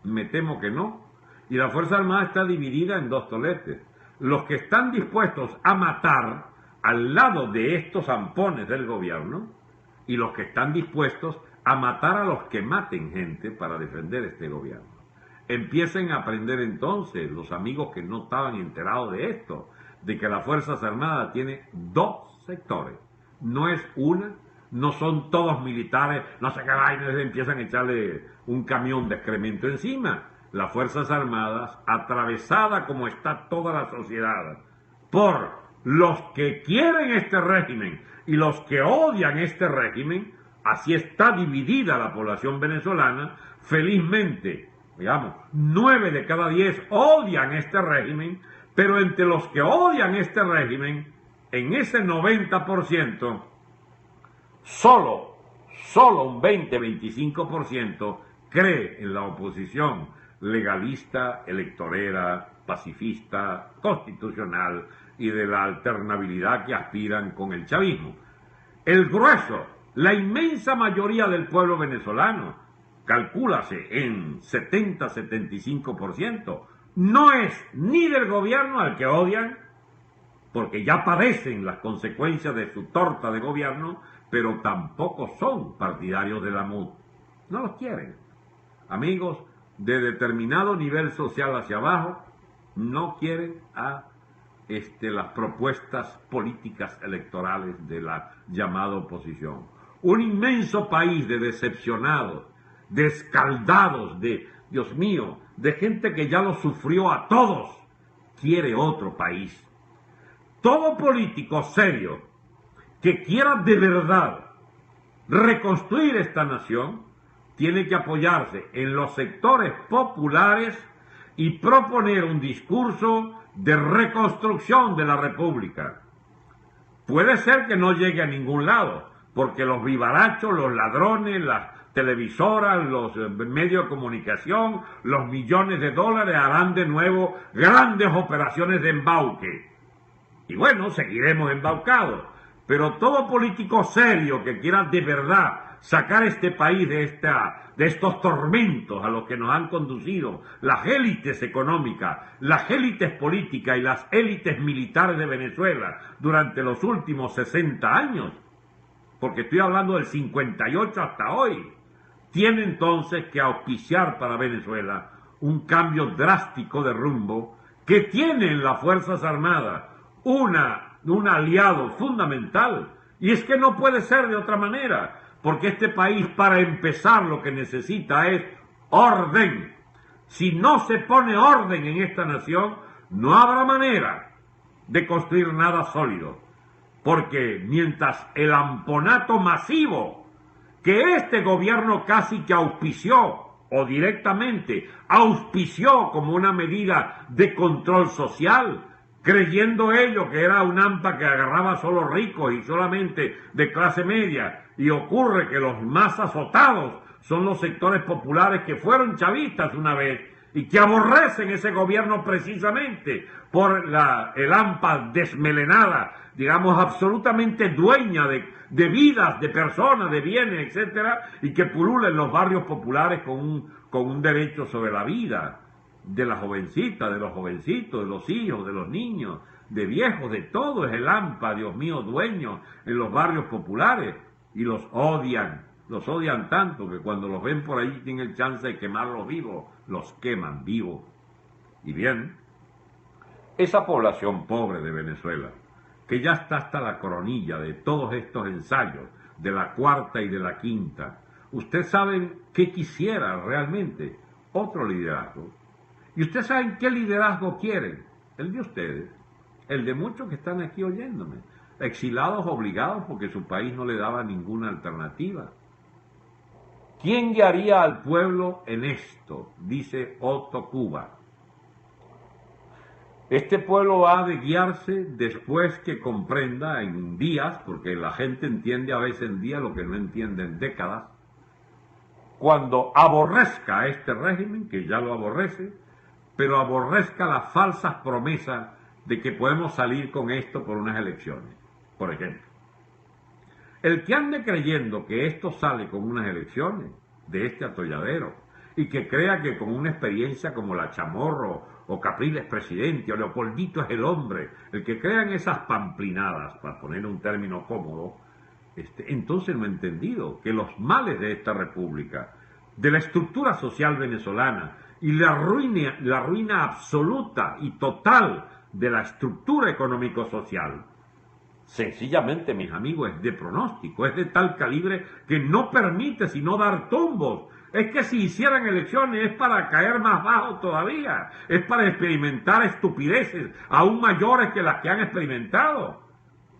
Me temo que no. Y la Fuerza Armada está dividida en dos toletes. Los que están dispuestos a matar al lado de estos zampones del gobierno y los que están dispuestos a matar a los que maten gente para defender este gobierno. Empiecen a aprender entonces los amigos que no estaban enterados de esto, de que las Fuerzas Armadas tiene dos sectores. No es una. No son todos militares, no sé qué vaina, empiezan a echarle un camión de excremento encima. Las Fuerzas Armadas, atravesada como está toda la sociedad, por los que quieren este régimen y los que odian este régimen, así está dividida la población venezolana. Felizmente, digamos, 9 de cada 10 odian este régimen, pero entre los que odian este régimen, en ese 90%, Solo un 20-25% cree en la oposición legalista, electorera, pacifista, constitucional y de la alternabilidad que aspiran con el chavismo. El grueso, la inmensa mayoría del pueblo venezolano, calcúlase en 70-75%, no es ni del gobierno al que odian, porque ya padecen las consecuencias de su torta de gobierno, pero tampoco son partidarios de la MUD. No los quieren. Amigos de determinado nivel social hacia abajo, no quieren a las propuestas políticas electorales de la llamada oposición. Un inmenso país de decepcionados, de escaldados, Dios mío, de gente que ya lo sufrió a todos, quiere otro país. Todo político serio que quiera de verdad reconstruir esta nación, tiene que apoyarse en los sectores populares y proponer un discurso de reconstrucción de la República. Puede ser que no llegue a ningún lado, porque los vivarachos, los ladrones, las televisoras, los medios de comunicación, los millones de dólares harán de nuevo grandes operaciones de embauque. Y bueno, seguiremos embaucados. Pero todo político serio que quiera de verdad sacar este país de estos tormentos a los que nos han conducido las élites económicas, las élites políticas y las élites militares de Venezuela durante los últimos 60 años, porque estoy hablando del 58 hasta hoy, tiene entonces que auspiciar para Venezuela un cambio drástico de rumbo que tiene en las Fuerzas Armadas un aliado fundamental, y es que no puede ser de otra manera, porque este país, para empezar, lo que necesita es orden. Si no se pone orden en esta nación, no habrá manera de construir nada sólido, porque mientras el amponato masivo que este gobierno casi que auspició, o directamente auspició como una medida de control social, creyendo ellos que era un AMPA que agarraba solo ricos y solamente de clase media, y ocurre que los más azotados son los sectores populares que fueron chavistas una vez y que aborrecen ese gobierno precisamente por el AMPA desmelenada, digamos, absolutamente dueña de vidas, de personas, de bienes, etcétera, y que pulula en los barrios populares con un derecho sobre la vida de la jovencita, de los jovencitos, de los hijos, de los niños, de viejos, de todo es el AMPA, Dios mío, dueño en los barrios populares, y los odian tanto que cuando los ven por ahí tienen el chance de quemarlos vivos, los queman vivos. Y bien, esa población pobre de Venezuela, que ya está hasta la coronilla de todos estos ensayos, de la cuarta y de la quinta, ustedes saben qué quisiera realmente, otro liderazgo. Y ustedes saben qué liderazgo quieren, el de ustedes, el de muchos que están aquí oyéndome, exilados obligados porque su país no le daba ninguna alternativa. ¿Quién guiaría al pueblo en esto? Dice Otto Cuba. Este pueblo ha de guiarse después que comprenda en días, porque la gente entiende a veces en días lo que no entiende en décadas, cuando aborrezca este régimen, que ya lo aborrece, pero aborrezca las falsas promesas de que podemos salir con esto por unas elecciones, por ejemplo. El que ande creyendo que esto sale con unas elecciones de este atolladero y que crea que con una experiencia como la Chamorro o Capriles presidente o Leopoldito es el hombre, el que crea en esas pamplinadas, para poner un término cómodo, entonces no ha entendido que los males de esta república, de la estructura social venezolana y la ruina absoluta y total de la estructura económico-social, sencillamente, mis amigos, es de pronóstico, es de tal calibre que no permite sino dar tumbos. Es que si hicieran elecciones es para caer más bajo todavía, es para experimentar estupideces aún mayores que las que han experimentado.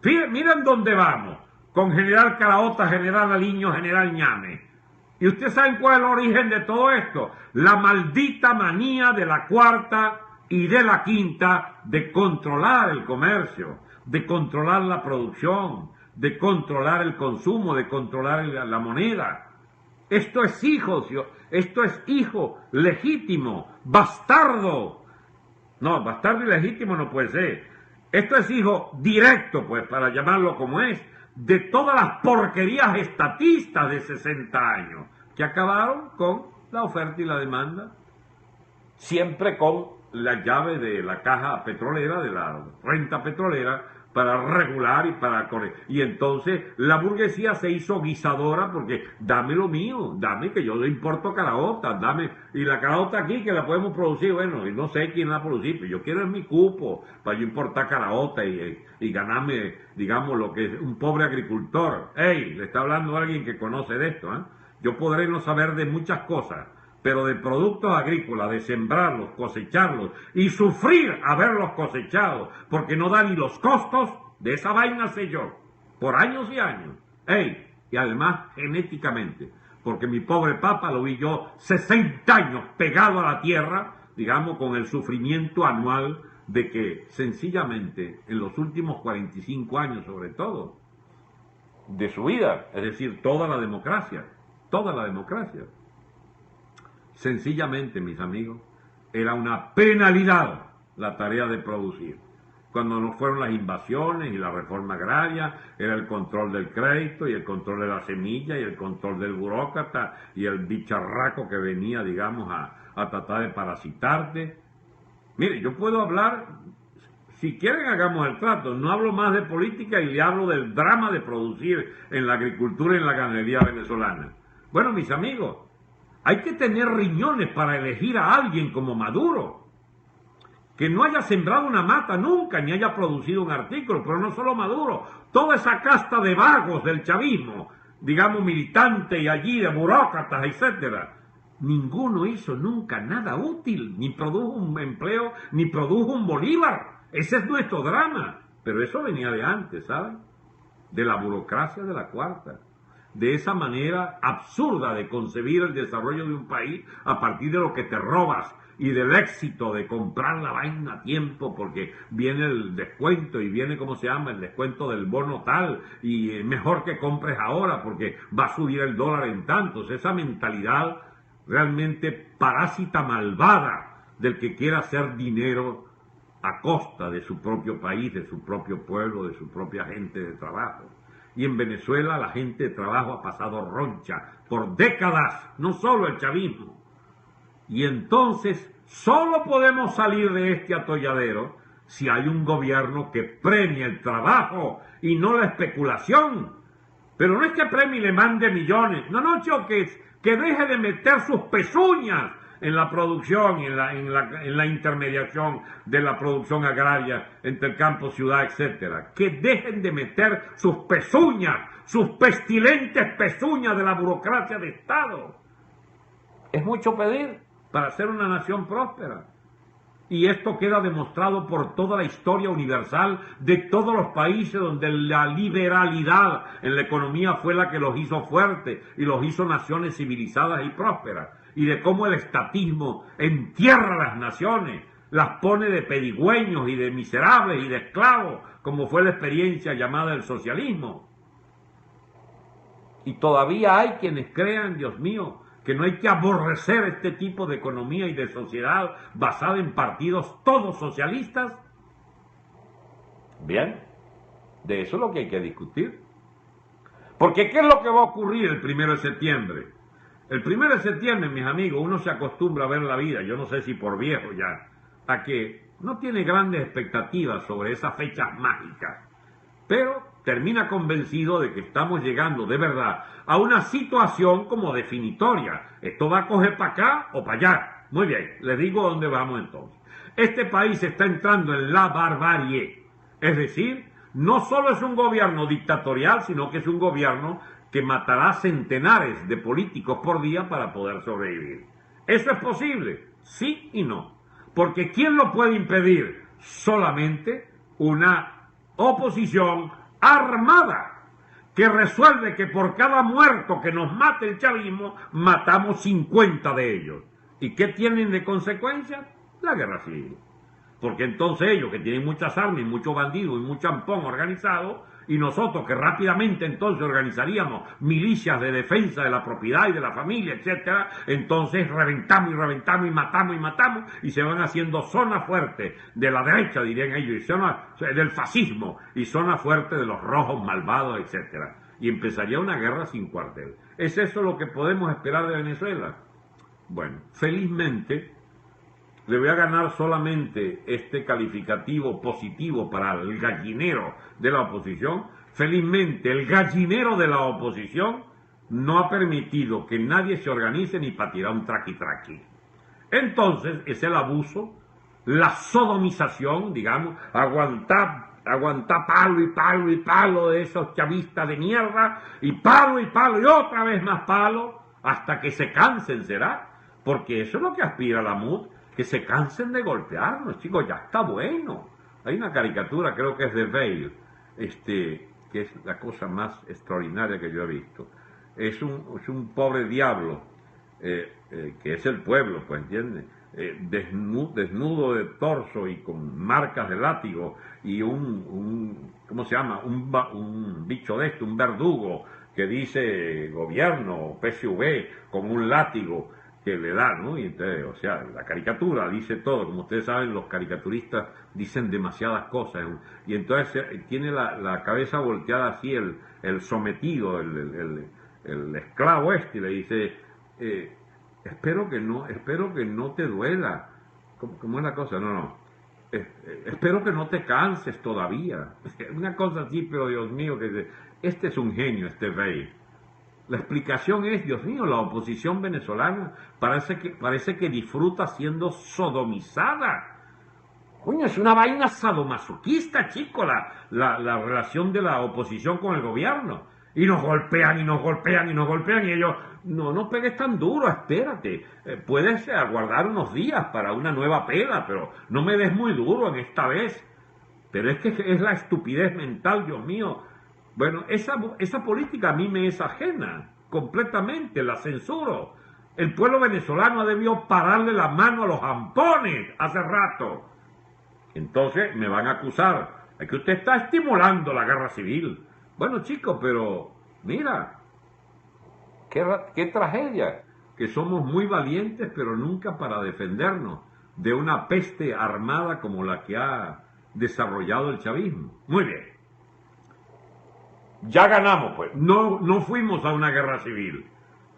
Miren dónde vamos, con General Caraota, General Aliño, General Ñame. ¿Y ustedes saben cuál es el origen de todo esto? La maldita manía de la cuarta y de la quinta de controlar el comercio, de controlar la producción, de controlar el consumo, de controlar la moneda. Esto es hijo legítimo, bastardo. No, bastardo y legítimo no puede ser. Esto es hijo directo, pues, para llamarlo como es, de todas las porquerías estatistas de 60 años, que acabaron con la oferta y la demanda, siempre con la llave de la caja petrolera, de la renta petrolera, para regular y para corregir. Y entonces la burguesía se hizo guisadora porque dame lo mío, dame que yo le importo caraota, dame, y la caraota aquí que la podemos producir, bueno, y no sé quién la produce, pero yo quiero es mi cupo para yo importar caraota y ganarme, digamos, lo que es un pobre agricultor. Ey, le está hablando alguien que conoce de esto, ¿eh? Yo podré no saber de muchas cosas, pero de productos agrícolas, de sembrarlos, cosecharlos y sufrir haberlos cosechado, porque no da ni los costos de esa vaina, sé yo, por años y años. ¡Ey! Y además genéticamente, porque mi pobre papa lo vi yo 60 años pegado a la tierra, digamos, con el sufrimiento anual de que sencillamente en los últimos 45 años sobre todo, de su vida, es decir, toda la democracia, sencillamente, mis amigos, era una penalidad la tarea de producir. Cuando no fueron las invasiones y la reforma agraria, era el control del crédito y el control de la semilla y el control del burócrata y el bicharraco que venía, digamos, a tratar de parasitarte. Mire, yo puedo hablar, si quieren hagamos el trato, no hablo más de política y le hablo del drama de producir en la agricultura y en la ganadería venezolana. Bueno, mis amigos, hay que tener riñones para elegir a alguien como Maduro, que no haya sembrado una mata nunca, ni haya producido un artículo, pero no solo Maduro, toda esa casta de vagos del chavismo, digamos militante y allí de burócratas, etcétera. Ninguno hizo nunca nada útil, ni produjo un empleo, ni produjo un bolívar. Ese es nuestro drama, pero eso venía de antes, ¿saben? De la burocracia de la cuarta. De esa manera absurda de concebir el desarrollo de un país a partir de lo que te robas y del éxito de comprar la vaina a tiempo porque viene el descuento y viene, ¿cómo se llama?, el descuento del bono tal y mejor que compres ahora porque va a subir el dólar en tantos. Esa mentalidad realmente parásita malvada del que quiera hacer dinero a costa de su propio país, de su propio pueblo, de su propia gente de trabajo. Y en Venezuela la gente de trabajo ha pasado roncha por décadas, no solo el chavismo. Y entonces solo podemos salir de este atolladero si hay un gobierno que premie el trabajo y no la especulación. Pero no es que premie y le mande millones, no, choques, que deje de meter sus pezuñas en la producción y en la intermediación de la producción agraria entre el campo, ciudad, etcétera. Que dejen de meter sus pezuñas, sus pestilentes pezuñas de la burocracia de Estado. Es mucho pedir para ser una nación próspera. Y esto queda demostrado por toda la historia universal de todos los países donde la liberalidad en la economía fue la que los hizo fuertes y los hizo naciones civilizadas y prósperas. Y de cómo el estatismo entierra a las naciones, las pone de pedigüeños y de miserables y de esclavos, como fue la experiencia llamada el socialismo. Y todavía hay quienes crean, Dios mío, que no hay que aborrecer este tipo de economía y de sociedad basada en partidos todos socialistas. Bien, de eso es lo que hay que discutir. Porque ¿qué es lo que va a ocurrir el 1 de septiembre? El 1 de septiembre, mis amigos, uno se acostumbra a ver la vida, yo no sé si por viejo ya, a que no tiene grandes expectativas sobre esas fechas mágicas, pero termina convencido de que estamos llegando de verdad a una situación como definitoria. Esto va a coger para acá o para allá. Muy bien, les digo dónde vamos entonces. Este país está entrando en la barbarie. Es decir, no solo es un gobierno dictatorial, sino que es un gobierno que matará centenares de políticos por día para poder sobrevivir. ¿Eso es posible? Sí y no. Porque ¿quién lo puede impedir? Solamente una oposición armada que resuelve que por cada muerto que nos mate el chavismo, matamos 50 de ellos. ¿Y qué tienen de consecuencia? La guerra civil. Porque entonces ellos, que tienen muchas armas y muchos bandidos y mucho ampón organizado, y nosotros que rápidamente entonces organizaríamos milicias de defensa de la propiedad y de la familia, etcétera, entonces reventamos y reventamos y matamos y se van haciendo zona fuerte de la derecha, dirían ellos, y zona del fascismo y zona fuerte de los rojos malvados, etcétera. Y empezaría una guerra sin cuartel. ¿Es eso lo que podemos esperar de Venezuela? Bueno, felizmente le voy a ganar solamente este calificativo positivo para el gallinero de la oposición. Felizmente, el gallinero de la oposición no ha permitido que nadie se organice ni para tirar un traqui-traqui. Entonces, es el abuso, la sodomización, digamos, aguantar palo y palo y palo de esos chavistas de mierda, y palo y otra vez más palo, hasta que se cansen, ¿será? Porque eso es lo que aspira la MUD, que se cansen de golpearnos, chicos, ya está bueno. Hay una caricatura, creo que es de Bale, que es la cosa más extraordinaria que yo he visto. Es un pobre diablo, que es el pueblo, pues, ¿entiendes? Desnudo de torso y con marcas de látigo, y ¿cómo se llama? Un bicho de un verdugo, que dice gobierno, PSV, con un látigo que le da, ¿no? Y entonces, o sea, la caricatura dice todo. Como ustedes saben, los caricaturistas dicen demasiadas cosas, y entonces tiene la cabeza volteada así el sometido, el esclavo y le dice, espero que no te duela. ¿Cómo es la cosa? No. Espero que no te canses todavía. Una cosa así, pero Dios mío, este es un genio, este rey. La explicación es, Dios mío, la oposición venezolana parece que disfruta siendo sodomizada. Coño, es una vaina sadomasoquista, chico, la relación de la oposición con el gobierno. Y nos golpean, y ellos, no pegues tan duro, espérate. Puedes aguardar unos días para una nueva pela, pero no me des muy duro en esta vez. Pero es que es la estupidez mental, Dios mío. Bueno, esa política a mí me es ajena, completamente, la censuro. El pueblo venezolano ha debido pararle la mano a los ampones hace rato. Entonces me van a acusar de que usted está estimulando la guerra civil. Bueno, chicos, pero mira, qué tragedia, que somos muy valientes, pero nunca para defendernos de una peste armada como la que ha desarrollado el chavismo. Muy bien. Ya ganamos, pues. No fuimos a una guerra civil.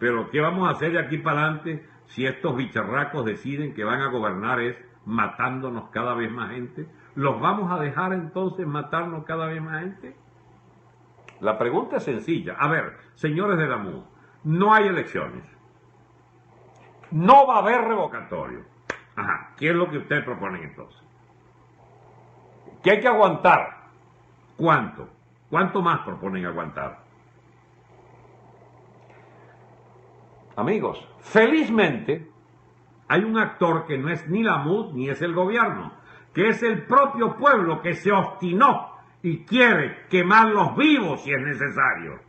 Pero ¿qué vamos a hacer de aquí para adelante si estos bicharracos deciden que van a gobernar matándonos cada vez más gente? ¿Los vamos a dejar entonces matarnos cada vez más gente? La pregunta es sencilla. A ver, señores de la MUD, no hay elecciones. No va a haber revocatorio. Ajá, ¿qué es lo que ustedes proponen entonces? ¿Qué hay que aguantar? ¿Cuánto? ¿Cuánto más proponen aguantar? Amigos, felizmente hay un actor que no es ni la MUD ni es el gobierno, que es el propio pueblo que se obstinó y quiere quemarlos vivos si es necesario.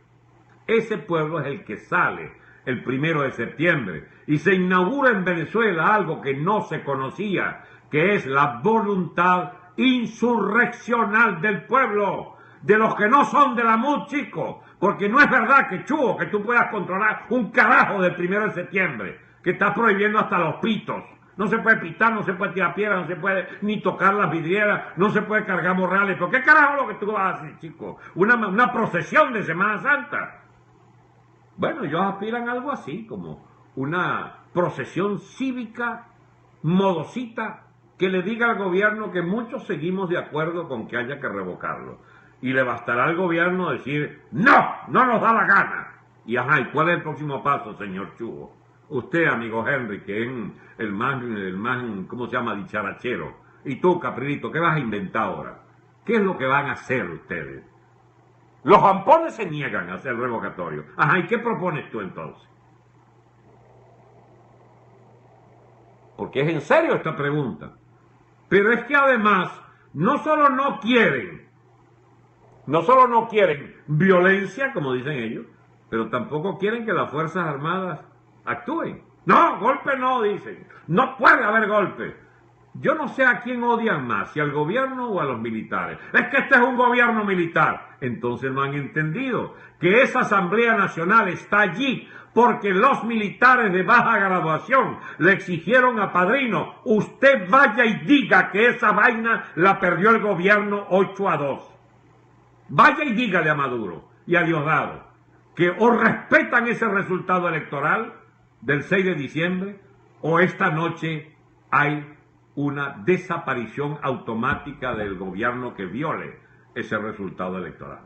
Ese pueblo es el que sale el 1 de septiembre y se inaugura en Venezuela algo que no se conocía, que es la voluntad insurreccional del pueblo, de los que no son de la MUD, chicos, porque no es verdad que Chugo, que tú puedas controlar un carajo del 1 de septiembre, que está prohibiendo hasta los pitos. No se puede pitar, no se puede tirar piedras, no se puede ni tocar las vidrieras, no se puede cargar morrales. ¿Pero qué carajo es lo que tú vas a hacer, chicos? Una procesión de Semana Santa. Bueno, ellos aspiran a algo así, como una procesión cívica, modosita, que le diga al gobierno que muchos seguimos de acuerdo con que haya que revocarlo. Y le bastará al gobierno decir, no, no nos da la gana. Y ajá, ¿y cuál es el próximo paso, señor Chugo? Usted, amigo Henry, que es el más, ¿cómo se llama?, dicharachero. Y tú, Caprilito, ¿qué vas a inventar ahora? ¿Qué es lo que van a hacer ustedes? Los jampones se niegan a hacer el revocatorio. Ajá, ¿y qué propones tú entonces? Porque es en serio esta pregunta. Pero es que además, no solo no quieren violencia, como dicen ellos, pero tampoco quieren que las Fuerzas Armadas actúen. No, golpe no, dicen. No puede haber golpe. Yo no sé a quién odian más, si al gobierno o a los militares. Es que este es un gobierno militar. Entonces no han entendido que esa Asamblea Nacional está allí porque los militares de baja graduación le exigieron a Padrino, usted vaya y diga que esa vaina la perdió el gobierno 8-2. Vaya y dígale a Maduro y a Diosdado que o respetan ese resultado electoral del 6 de diciembre o esta noche hay una desaparición automática del gobierno que viole ese resultado electoral.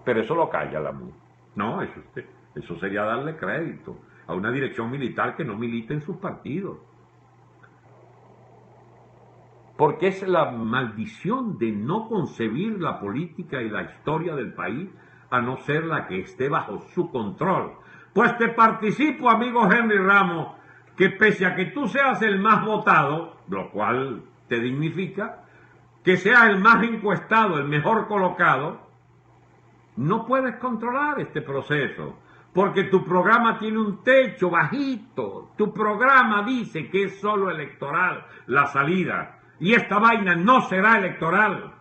Pero eso lo calla la MUD. No, eso sería darle crédito a una dirección militar que no milita en sus partidos. Porque es la maldición de no concebir la política y la historia del país a no ser la que esté bajo su control. Pues te participo, amigo Henry Ramos, que pese a que tú seas el más votado, lo cual te dignifica, que seas el más encuestado, el mejor colocado, no puedes controlar este proceso, porque tu programa tiene un techo bajito, tu programa dice que es solo electoral la salida, y esta vaina no será electoral.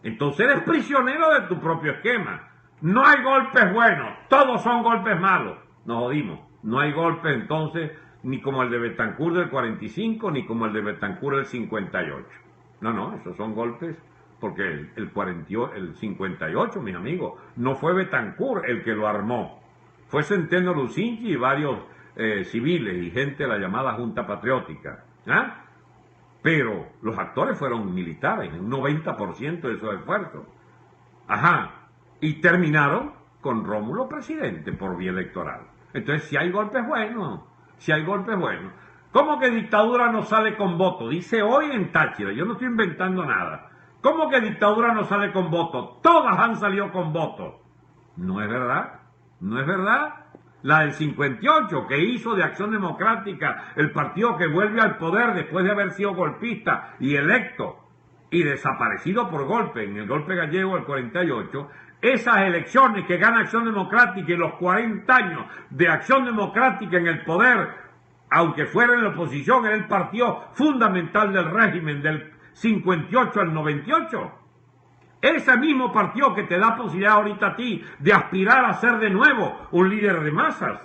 Entonces eres prisionero de tu propio esquema. No hay golpes buenos, todos son golpes malos. Nos jodimos. No hay golpes entonces ni como el de Betancur del 45, ni como el de Betancur del 58. No, esos son golpes porque el 58, mis amigos, no fue Betancur el que lo armó. Fue Centeno Lucinchi y varios civiles y gente de la llamada Junta Patriótica. ¿Ah? Pero los actores fueron militares, un 90% de esos esfuerzos. Ajá. Y terminaron con Rómulo presidente por vía electoral. Entonces, si hay golpes buenos, ¿Cómo que dictadura no sale con voto? Dice hoy en Táchira, yo no estoy inventando nada. ¿Cómo que dictadura no sale con voto? Todas han salido con voto. No es verdad, no es verdad. La del 58, que hizo de Acción Democrática el partido que vuelve al poder después de haber sido golpista y electo y desaparecido por golpe, en el golpe gallego del 48, esas elecciones que gana Acción Democrática y los 40 años de Acción Democrática en el poder, aunque fuera en la oposición, era el partido fundamental del régimen del 58 al 98. Ese mismo partido que te da posibilidad ahorita a ti de aspirar a ser de nuevo un líder de masas.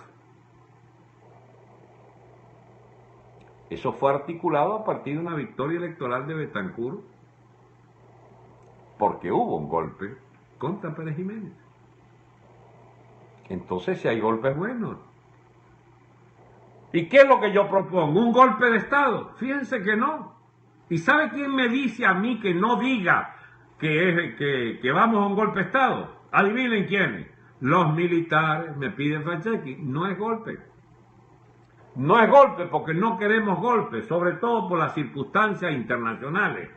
Eso fue articulado a partir de una victoria electoral de Betancur, porque hubo un golpe contra Pérez Jiménez. Entonces, si hay golpes buenos. ¿Y qué es lo que yo propongo? ¿Un golpe de Estado? Fíjense que no. ¿Y sabe quién me dice a mí que no diga que vamos a un golpe de Estado? Adivinen quiénes. Los militares me piden fact-checking. No es golpe. No es golpe porque no queremos golpes, sobre todo por las circunstancias internacionales,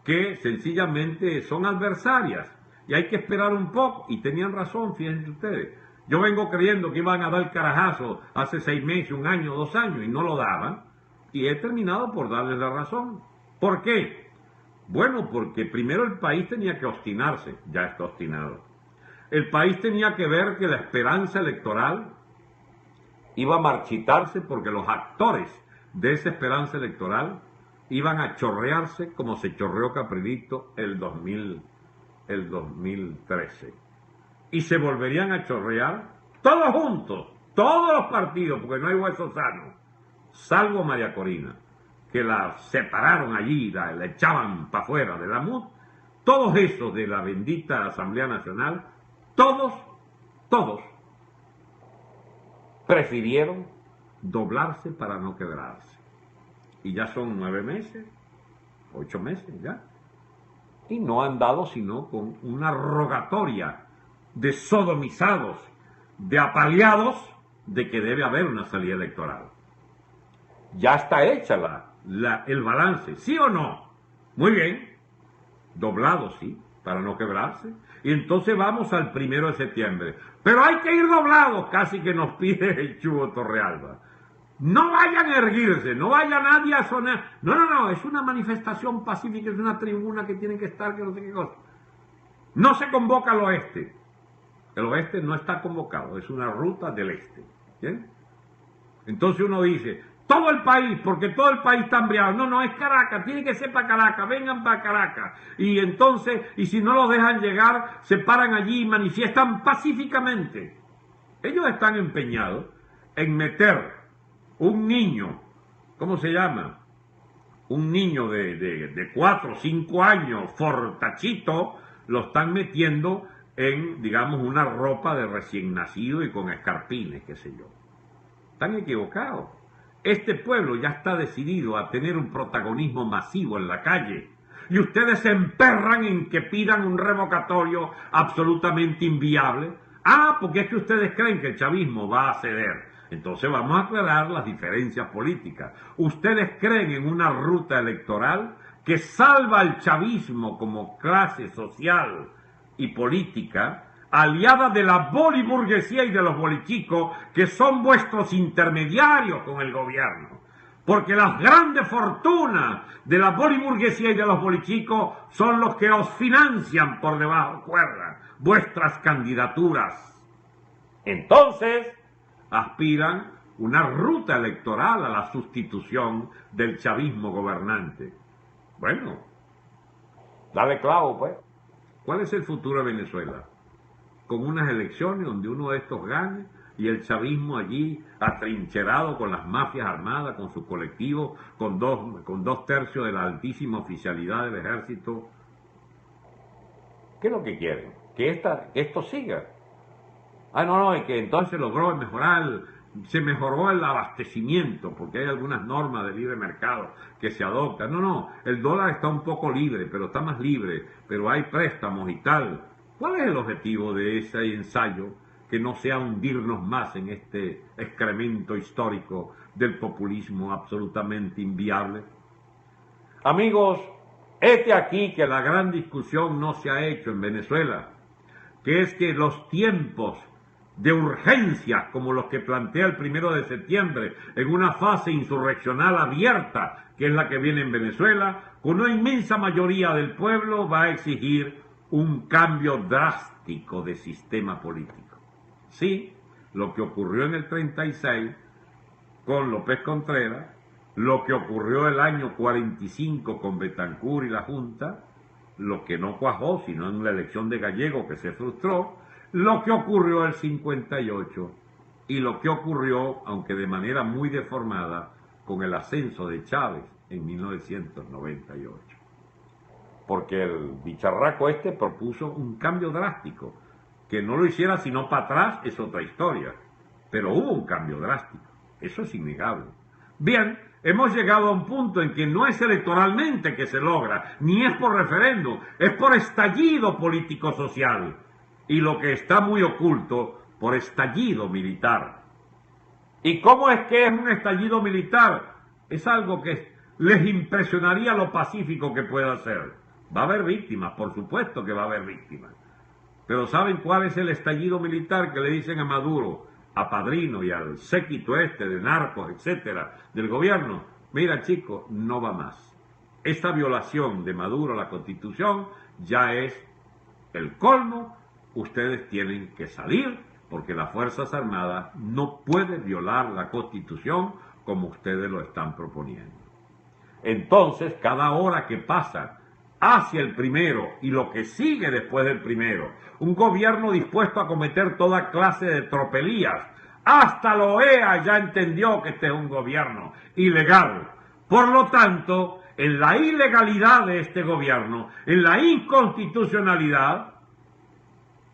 que sencillamente son adversarias. Y hay que esperar un poco. Y tenían razón, fíjense ustedes. Yo vengo creyendo que iban a dar carajazo hace 6 meses, 1 año, 2 años, y no lo daban. Y he terminado por darles la razón. ¿Por qué? Bueno, porque primero el país tenía que obstinarse, ya está obstinado. El país tenía que ver que la esperanza electoral iba a marchitarse porque los actores de esa esperanza electoral iban a chorrearse como se chorreó Caprilito el 2013. Y se volverían a chorrear todos juntos, todos los partidos, porque no hay hueso sano, salvo María Corina, que la separaron allí, la echaban para afuera de la MUD, todos esos de la bendita Asamblea Nacional, todos prefirieron doblarse para no quebrarse. Y ya son 9 meses, 8 meses ya, y no han dado sino con una rogatoria de sodomizados, de apaleados, de que debe haber una salida electoral. Ya está hecha el balance, ¿sí o no? Muy bien, doblado, sí, para no quebrarse. Y entonces vamos al 1 de septiembre. Pero hay que ir doblados, casi que nos pide el Chugo Torrealba. No vayan a erguirse, no vaya nadie a sonar. No, es una manifestación pacífica, es una tribuna que tiene que estar, que no sé qué cosa. No se convoca al oeste. El oeste no está convocado, es una ruta del este. ¿Bien? Entonces uno dice, todo el país, porque todo el país está hambriado. No, es Caracas, tiene que ser para Caracas, vengan para Caracas. Y entonces, y si no los dejan llegar, se paran allí y manifiestan pacíficamente. Ellos están empeñados en meter un niño, ¿cómo se llama? Un niño de 4 o 5 años, fortachito, lo están metiendo en, digamos, una ropa de recién nacido y con escarpines, qué sé yo. Están equivocados. Este pueblo ya está decidido a tener un protagonismo masivo en la calle. Y ustedes se emperran en que pidan un revocatorio absolutamente inviable. Porque es que ustedes creen que el chavismo va a ceder. Entonces vamos a aclarar las diferencias políticas. Ustedes creen en una ruta electoral que salva al chavismo como clase social y política, aliada de la boliburguesía y de los bolichicos, que son vuestros intermediarios con el gobierno. Porque las grandes fortunas de la boliburguesía y de los bolichicos son los que os financian por debajo cuerda vuestras candidaturas. Entonces, aspiran una ruta electoral a la sustitución del chavismo gobernante. Bueno, dale clavo, pues. ¿Cuál es el futuro de Venezuela? Con unas elecciones donde uno de estos gane y el chavismo allí atrincherado con las mafias armadas, con sus colectivos, con dos tercios de la altísima oficialidad del ejército. ¿Qué es lo que quieren? Que esto siga. No, es que entonces logró mejorar, se mejoró el abastecimiento, porque hay algunas normas de libre mercado que se adoptan. No, el dólar está un poco libre, pero está más libre, pero hay préstamos y tal. ¿Cuál es el objetivo de ese ensayo que no sea hundirnos más en este excremento histórico del populismo absolutamente inviable? Amigos, aquí que la gran discusión no se ha hecho en Venezuela, que es que los tiempos de urgencia, como los que plantea el 1 de septiembre, en una fase insurreccional abierta, que es la que viene en Venezuela, con una inmensa mayoría del pueblo va a exigir un cambio drástico de sistema político. Sí, lo que ocurrió en el 36 con López Contreras, lo que ocurrió el año 45 con Betancur y la Junta, lo que no cuajó, sino en la elección de Gallego que se frustró, lo que ocurrió el 58 y lo que ocurrió, aunque de manera muy deformada, con el ascenso de Chávez en 1998. Porque el bicharraco propuso un cambio drástico, que no lo hiciera sino para atrás es otra historia, pero hubo un cambio drástico, eso es innegable. Bien, hemos llegado a un punto en que no es electoralmente que se logra, ni es por referéndum, es por estallido político-social. Y lo que está muy oculto, por estallido militar. ¿Y cómo es que es un estallido militar? Es algo que les impresionaría lo pacífico que pueda ser. Va a haber víctimas, por supuesto que va a haber víctimas. Pero ¿saben cuál es el estallido militar que le dicen a Maduro, a Padrino y al séquito de narcos, etcétera, del gobierno? Mira, chicos, no va más. Esta violación de Maduro a la Constitución ya es el colmo. Ustedes tienen que salir porque las Fuerzas Armadas no pueden violar la Constitución como ustedes lo están proponiendo. Entonces, cada hora que pasa hacia el primero y lo que sigue después del primero, un gobierno dispuesto a cometer toda clase de tropelías, hasta la OEA ya entendió que este es un gobierno ilegal. Por lo tanto, en la ilegalidad de este gobierno, en la inconstitucionalidad,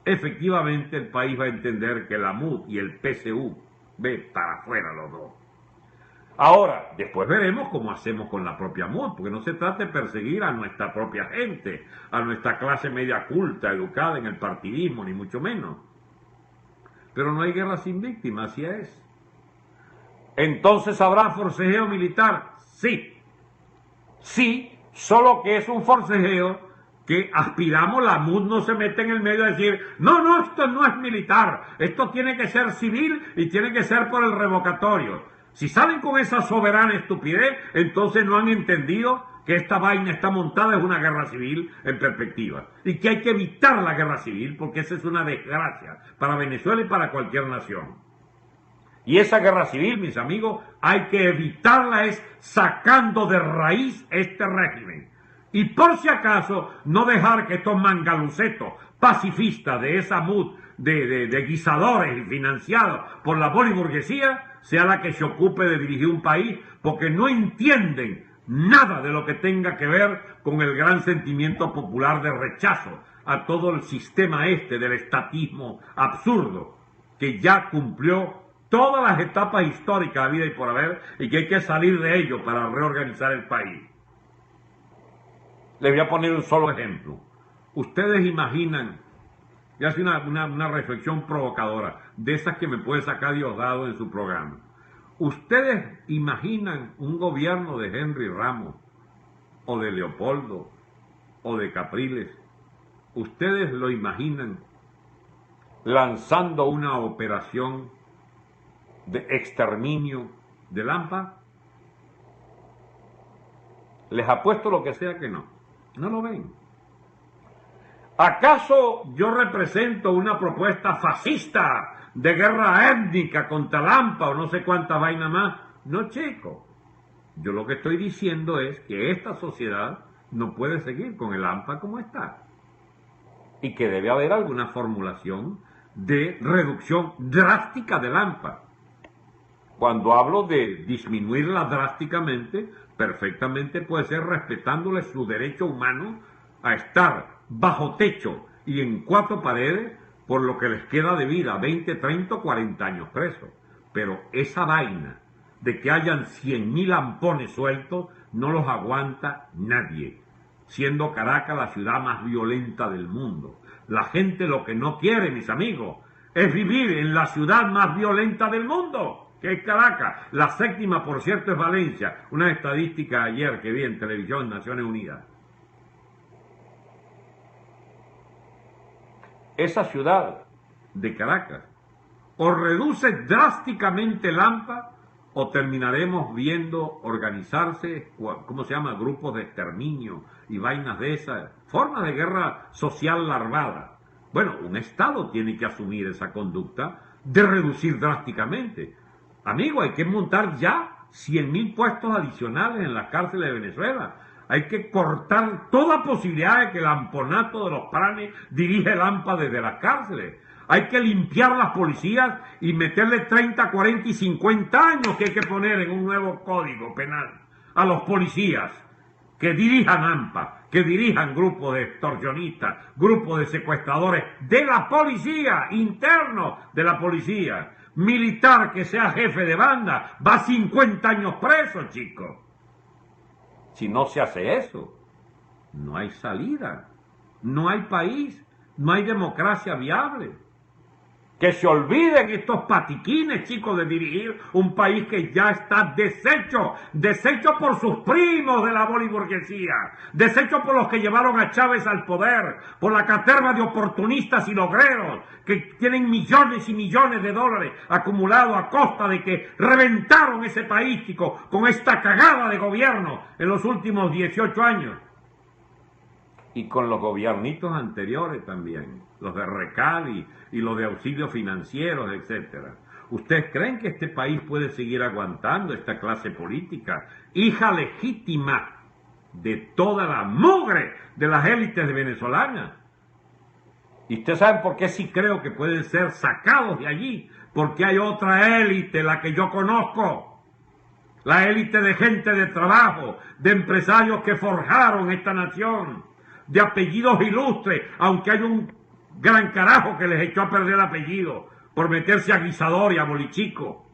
efectivamente el país va a entender que la MUD y el PSU ve para afuera los dos. Ahora, después veremos cómo hacemos con la propia MUD, porque no se trata de perseguir a nuestra propia gente, a nuestra clase media culta, educada en el partidismo, ni mucho menos. Pero no hay guerra sin víctimas, así es. Entonces, ¿habrá forcejeo militar? Sí. Sí, solo que es un forcejeo que aspiramos, la MUD no se mete en el medio a decir, no, esto no es militar, esto tiene que ser civil y tiene que ser por el revocatorio. Si salen con esa soberana estupidez, entonces no han entendido que esta vaina está montada en una guerra civil en perspectiva. Y que hay que evitar la guerra civil porque esa es una desgracia para Venezuela y para cualquier nación. Y esa guerra civil, mis amigos, hay que evitarla es sacando de raíz este régimen. Y por si acaso, no dejar que estos mangalucetos pacifistas de esa MUD, de guisadores y financiados por la boliburguesía, sea la que se ocupe de dirigir un país, porque no entienden nada de lo que tenga que ver con el gran sentimiento popular de rechazo a todo el sistema este del estatismo absurdo, que ya cumplió todas las etapas históricas de vida y por haber, y que hay que salir de ello para reorganizar el país. Les voy a poner un solo ejemplo. Ustedes imaginan, y hace una reflexión provocadora, de esas que me puede sacar Diosdado en su programa. ¿Ustedes imaginan un gobierno de Henry Ramos, o de Leopoldo, o de Capriles? ¿Ustedes lo imaginan lanzando una operación de exterminio de Lampa? Les apuesto lo que sea que no. No lo ven. ¿Acaso yo represento una propuesta fascista de guerra étnica contra Lampa o no sé cuánta vaina más? No, chico. Yo lo que estoy diciendo es que esta sociedad no puede seguir con el Lampa como está. Y que debe haber alguna formulación de reducción drástica del Lampa. Cuando hablo de disminuirla drásticamente, perfectamente puede ser respetándole su derecho humano a estar bajo techo y en cuatro paredes por lo que les queda de vida, 20, 30, 40 años presos. Pero esa vaina de que hayan 100.000 lampones sueltos no los aguanta nadie, siendo Caracas la ciudad más violenta del mundo. La gente lo que no quiere, mis amigos, es vivir en la ciudad más violenta del mundo, que es Caracas. La séptima, por cierto, es Valencia. Una estadística ayer que vi en televisión Naciones Unidas. Esa ciudad de Caracas o reduce drásticamente Lampa o terminaremos viendo organizarse, ¿cómo se llama?, grupos de exterminio y vainas de esas, formas de guerra social larvada. Bueno, un Estado tiene que asumir esa conducta de reducir drásticamente. Amigo, hay que montar ya 100.000 puestos adicionales en las cárceles de Venezuela. Hay que cortar toda posibilidad de que el amponato de los pranes dirige el AMPA desde las cárceles. Hay que limpiar las policías y meterle 30, 40 y 50 años que hay que poner en un nuevo código penal a los policías que dirijan AMPA, que dirijan grupos de extorsionistas, grupos de secuestradores de la policía, internos de la policía. Militar que sea jefe de banda va 50 años preso, chicos. Si no se hace eso, no hay salida, no hay país, no hay democracia viable. Que se olviden estos patiquines, chicos, de dirigir un país que ya está deshecho por sus primos de la boliburguesía, deshecho por los que llevaron a Chávez al poder, por la caterva de oportunistas y logreros que tienen millones y millones de dólares acumulados a costa de que reventaron ese país, chicos, con esta cagada de gobierno en los últimos 18 años. Y con los gobiernitos anteriores también, los de Recali y los de auxilios financieros, etcétera. ¿Ustedes creen que este país puede seguir aguantando esta clase política, hija legítima de toda la mugre de las élites venezolanas? Y ustedes saben por qué sí creo que pueden ser sacados de allí, porque hay otra élite, la que yo conozco, la élite de gente de trabajo, de empresarios que forjaron esta nación, de apellidos ilustres, aunque hay un gran carajo que les echó a perder el apellido por meterse a guisador y a bolichico.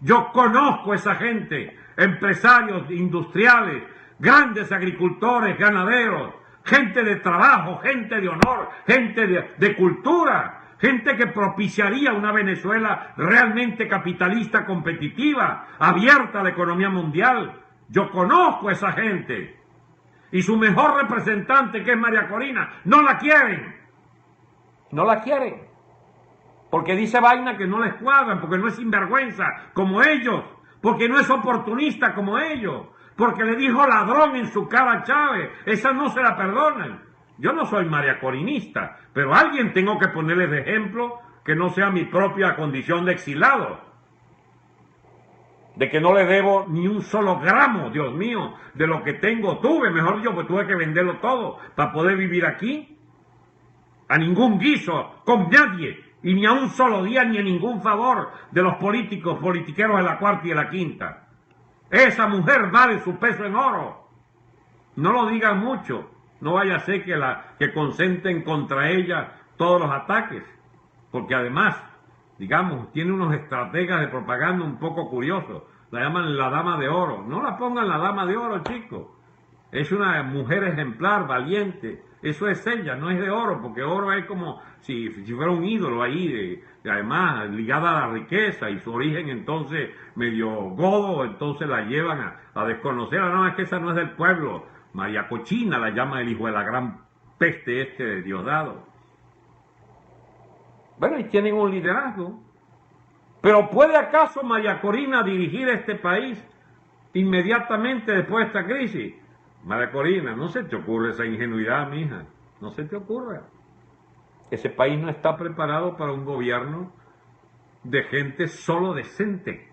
Yo conozco a esa gente, empresarios industriales, grandes agricultores, ganaderos, gente de trabajo, gente de honor, gente de cultura, gente que propiciaría una Venezuela realmente capitalista, competitiva, abierta a la economía mundial. Yo conozco a esa gente. Y su mejor representante, que es María Corina, no la quieren. No la quieren. Porque dice vaina que no les cuadran, porque no es sinvergüenza como ellos, porque no es oportunista como ellos, porque le dijo ladrón en su cara a Chávez. Esa no se la perdonan. Yo no soy María Corinista, pero a alguien tengo que ponerles de ejemplo que no sea mi propia condición de exilado. De que no le debo ni un solo gramo, Dios mío, de lo que tuve, mejor dicho, pues tuve que venderlo todo para poder vivir aquí. A ningún guiso, con nadie, y ni a un solo día, ni a ningún favor de los politiqueros de la cuarta y de la quinta. Esa mujer vale su peso en oro. No lo digan mucho, no vaya a ser que concentren contra ella todos los ataques, porque además, digamos, tiene unos estrategas de propaganda un poco curiosos. La llaman la dama de oro. No la pongan la dama de oro, chicos. Es una mujer ejemplar, valiente. Eso es ella, no es de oro, porque oro es como si fuera un ídolo ahí, además ligada a la riqueza y su origen entonces medio godo, entonces la llevan a desconocerla. No, es que esa no es del pueblo. María Cochina la llama el hijo de la gran peste de Diosdado. Bueno, y tienen un liderazgo. Pero ¿puede acaso María Corina dirigir este país inmediatamente después de esta crisis? María Corina, no se te ocurre esa ingenuidad, mija. No se te ocurra. Ese país no está preparado para un gobierno de gente solo decente.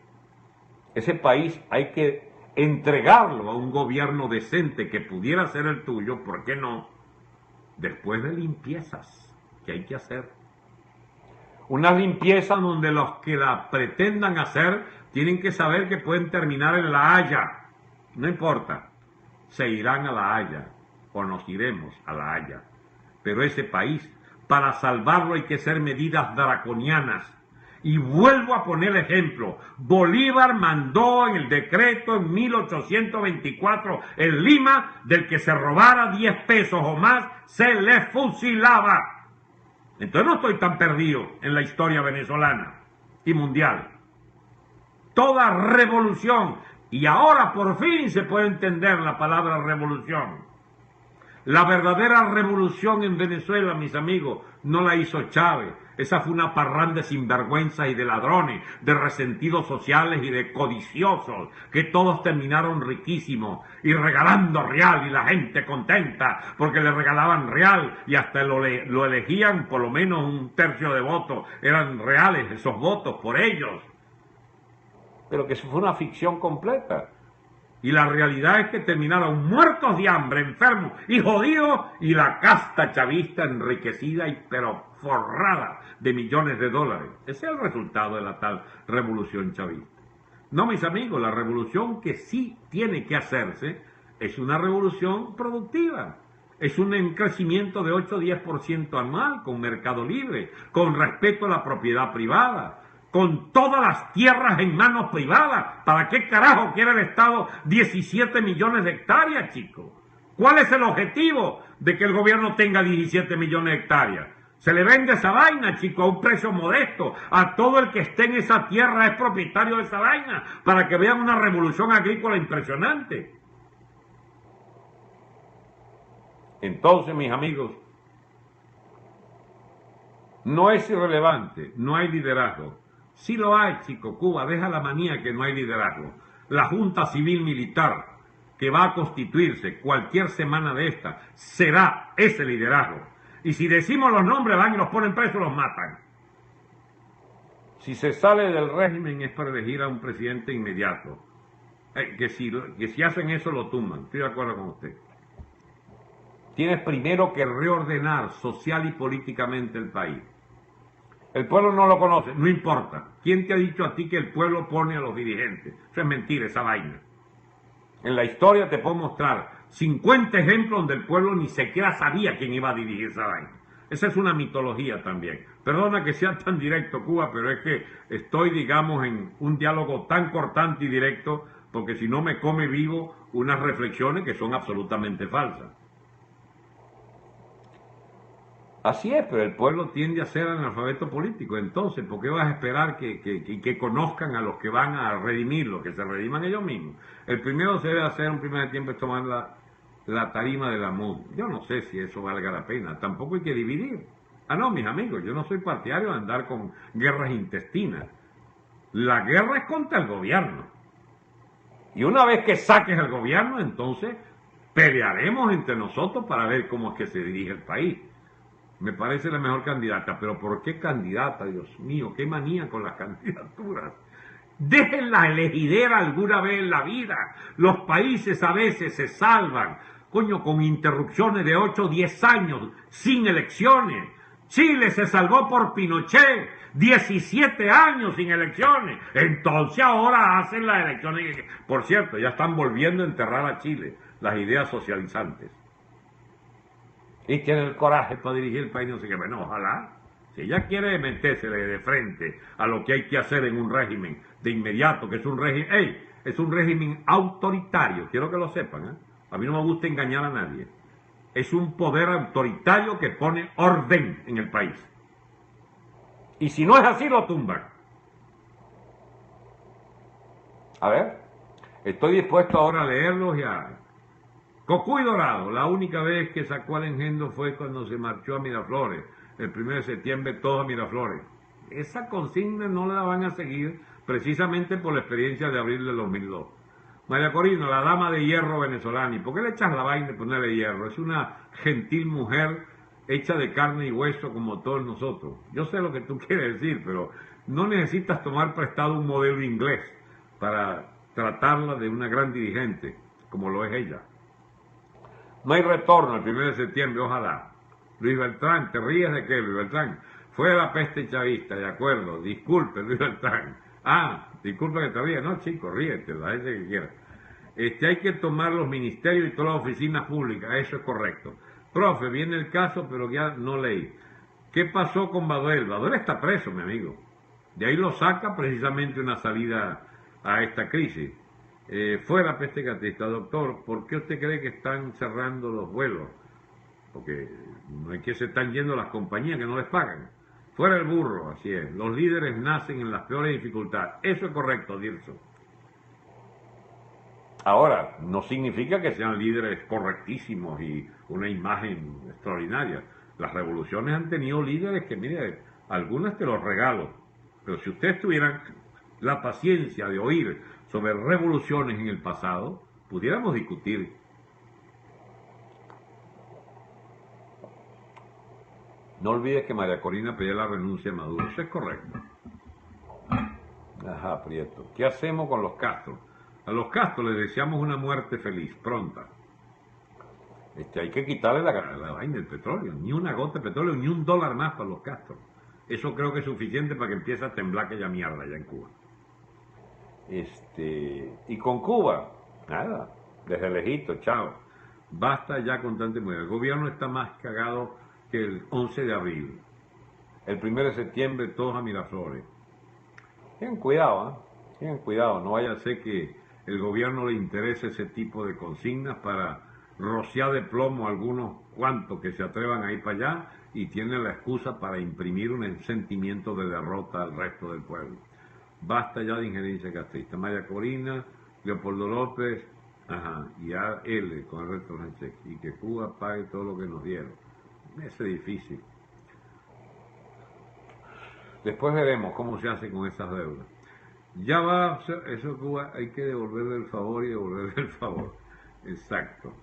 Ese país hay que entregarlo a un gobierno decente que pudiera ser el tuyo, ¿por qué no? Después de limpiezas que hay que hacer. Una limpieza donde los que la pretendan hacer tienen que saber que pueden terminar en La Haya. No importa, se irán a La Haya o nos iremos a La Haya. Pero ese país, para salvarlo hay que hacer medidas draconianas. Y vuelvo a poner el ejemplo. Bolívar mandó en el decreto en 1824 en Lima, del que se robara 10 pesos o más, se le fusilaba. Entonces no estoy tan perdido en la historia venezolana y mundial. Toda revolución, y ahora por fin se puede entender la palabra revolución. La verdadera revolución en Venezuela, mis amigos, no la hizo Chávez. Esa fue una parranda de sinvergüenzas y de ladrones, de resentidos sociales y de codiciosos, que todos terminaron riquísimos y regalando real y la gente contenta porque le regalaban real y hasta lo elegían, por lo menos un tercio de votos eran reales esos votos por ellos. Pero que eso fue una ficción completa. Y la realidad es que terminaron muertos de hambre, enfermos y jodidos, y la casta chavista enriquecida y pero forrada de millones de dólares. Ese es el resultado de la tal revolución chavista. No, mis amigos, la revolución que sí tiene que hacerse es una revolución productiva. Es un crecimiento de 8-10% anual, con mercado libre, con respeto a la propiedad privada, con todas las tierras en manos privadas. ¿Para qué carajo quiere el Estado 17 millones de hectáreas, chicos? ¿Cuál es el objetivo de que el gobierno tenga 17 millones de hectáreas? Se le vende esa vaina, chico, a un precio modesto. A todo el que esté en esa tierra es propietario de esa vaina, para que vean una revolución agrícola impresionante. Entonces, mis amigos, no es irrelevante, no hay liderazgo. Sí lo hay, chico. Cuba deja la manía que no hay liderazgo. La Junta Civil Militar que va a constituirse cualquier semana de esta será ese liderazgo. Y si decimos los nombres, van y los ponen presos, los matan. Si se sale del régimen es para elegir a un presidente inmediato. Que si hacen eso lo tumban. Estoy de acuerdo con usted. Tienes primero que reordenar social y políticamente el país. El pueblo no lo conoce, no importa. ¿Quién te ha dicho a ti que el pueblo pone a los dirigentes? Eso es mentira, esa vaina. En la historia te puedo mostrar 50 ejemplos donde el pueblo ni siquiera sabía quién iba a dirigir esa vaina. Esa es una mitología también. Perdona que sea tan directo, Cuba, pero es que estoy, digamos, en un diálogo tan cortante y directo, porque si no me come vivo unas reflexiones que son absolutamente falsas. Así es, pero el pueblo tiende a ser analfabeto político. Entonces, ¿por qué vas a esperar que conozcan a los que van a redimirlo, que se rediman ellos mismos? El primero se debe hacer un primer tiempo es tomar la tarima de la MUD. Yo no sé si eso valga la pena. Tampoco hay que dividir. Ah, no, mis amigos, yo no soy partidario de andar con guerras intestinas. La guerra es contra el gobierno. Y una vez que saques al gobierno, entonces pelearemos entre nosotros para ver cómo es que se dirige el país. Me parece la mejor candidata, pero ¿por qué candidata? Dios mío, qué manía con las candidaturas. Déjenla elegidera alguna vez en la vida. Los países a veces se salvan, coño, con interrupciones de 8 o 10 años, sin elecciones. Chile se salvó por Pinochet, 17 años sin elecciones. Entonces ahora hacen las elecciones. Por cierto, ya están volviendo a enterrar a Chile las ideas socializantes. Y tiene el coraje para dirigir el país, no sé qué. Bueno, ojalá. Si ella quiere meterse de frente a lo que hay que hacer en un régimen de inmediato, que es un régimen, es un régimen autoritario, quiero que lo sepan, ¿eh? A mí no me gusta engañar a nadie. Es un poder autoritario que pone orden en el país. Y si no es así, lo tumban. A ver, estoy dispuesto ahora a leerlos y a... Cocuy Dorado, la única vez que sacó al engendro fue cuando se marchó a Miraflores, el 1 de septiembre todos a Miraflores. Esa consigna no la van a seguir precisamente por la experiencia de abril del 2002. María Corina, la dama de hierro venezolana, ¿y por qué le echas la vaina de ponerle hierro? Es una gentil mujer hecha de carne y hueso como todos nosotros. Yo sé lo que tú quieres decir, pero no necesitas tomar prestado un modelo inglés para tratarla de una gran dirigente, como lo es ella. No hay retorno el 1 de septiembre, ojalá. Luis Beltrán, ¿te ríes de qué, Luis Beltrán? Fue la peste chavista, de acuerdo. Disculpe, Luis Beltrán. Disculpe que te ríes. No, chico, ríete, la gente que quiera. Hay que tomar los ministerios y todas las oficinas públicas, eso es correcto. Profe, viene el caso, pero ya no leí. ¿Qué pasó con Baduel? Baduel está preso, mi amigo. De ahí lo saca precisamente una salida a esta crisis. Fuera peste catista, doctor, ¿por qué usted cree que están cerrando los vuelos? Porque no es que se están yendo las compañías que no les pagan. Fuera el burro, así es. Los líderes nacen en las peores dificultades. Eso es correcto, Dirso. Ahora, no significa que sean líderes correctísimos y una imagen extraordinaria. Las revoluciones han tenido líderes que, mire, algunas te los regalo. Pero si ustedes tuvieran la paciencia de oír sobre revoluciones en el pasado, pudiéramos discutir. No olvides que María Corina pidió la renuncia a Maduro. Eso es correcto. Ajá, Prieto. ¿Qué hacemos con los Castro? A los Castro les deseamos una muerte feliz, pronta. Hay que quitarle la vaina del petróleo. Ni una gota de petróleo, ni un dólar más para los Castro. Eso creo que es suficiente para que empiece a temblar aquella mierda allá en Cuba. Y con Cuba, nada, desde lejito, chao. Basta ya con tanta mujer. El gobierno está más cagado que el 11 de abril. El 1 de septiembre todos a Miraflores. Tengan cuidado, tengan cuidado, no vaya a ser que el gobierno le interese ese tipo de consignas para rociar de plomo a algunos cuantos que se atrevan a ir para allá y tienen la excusa para imprimir un sentimiento de derrota al resto del pueblo. Basta ya de injerencia castrista. Maya Corina, Leopoldo López, y AL con el resto de los cheques, y que Cuba pague todo lo que nos dieron. Es difícil. Después veremos cómo se hace con esas deudas. Ya va, eso Cuba hay que devolverle el favor y devolverle el favor. Exacto.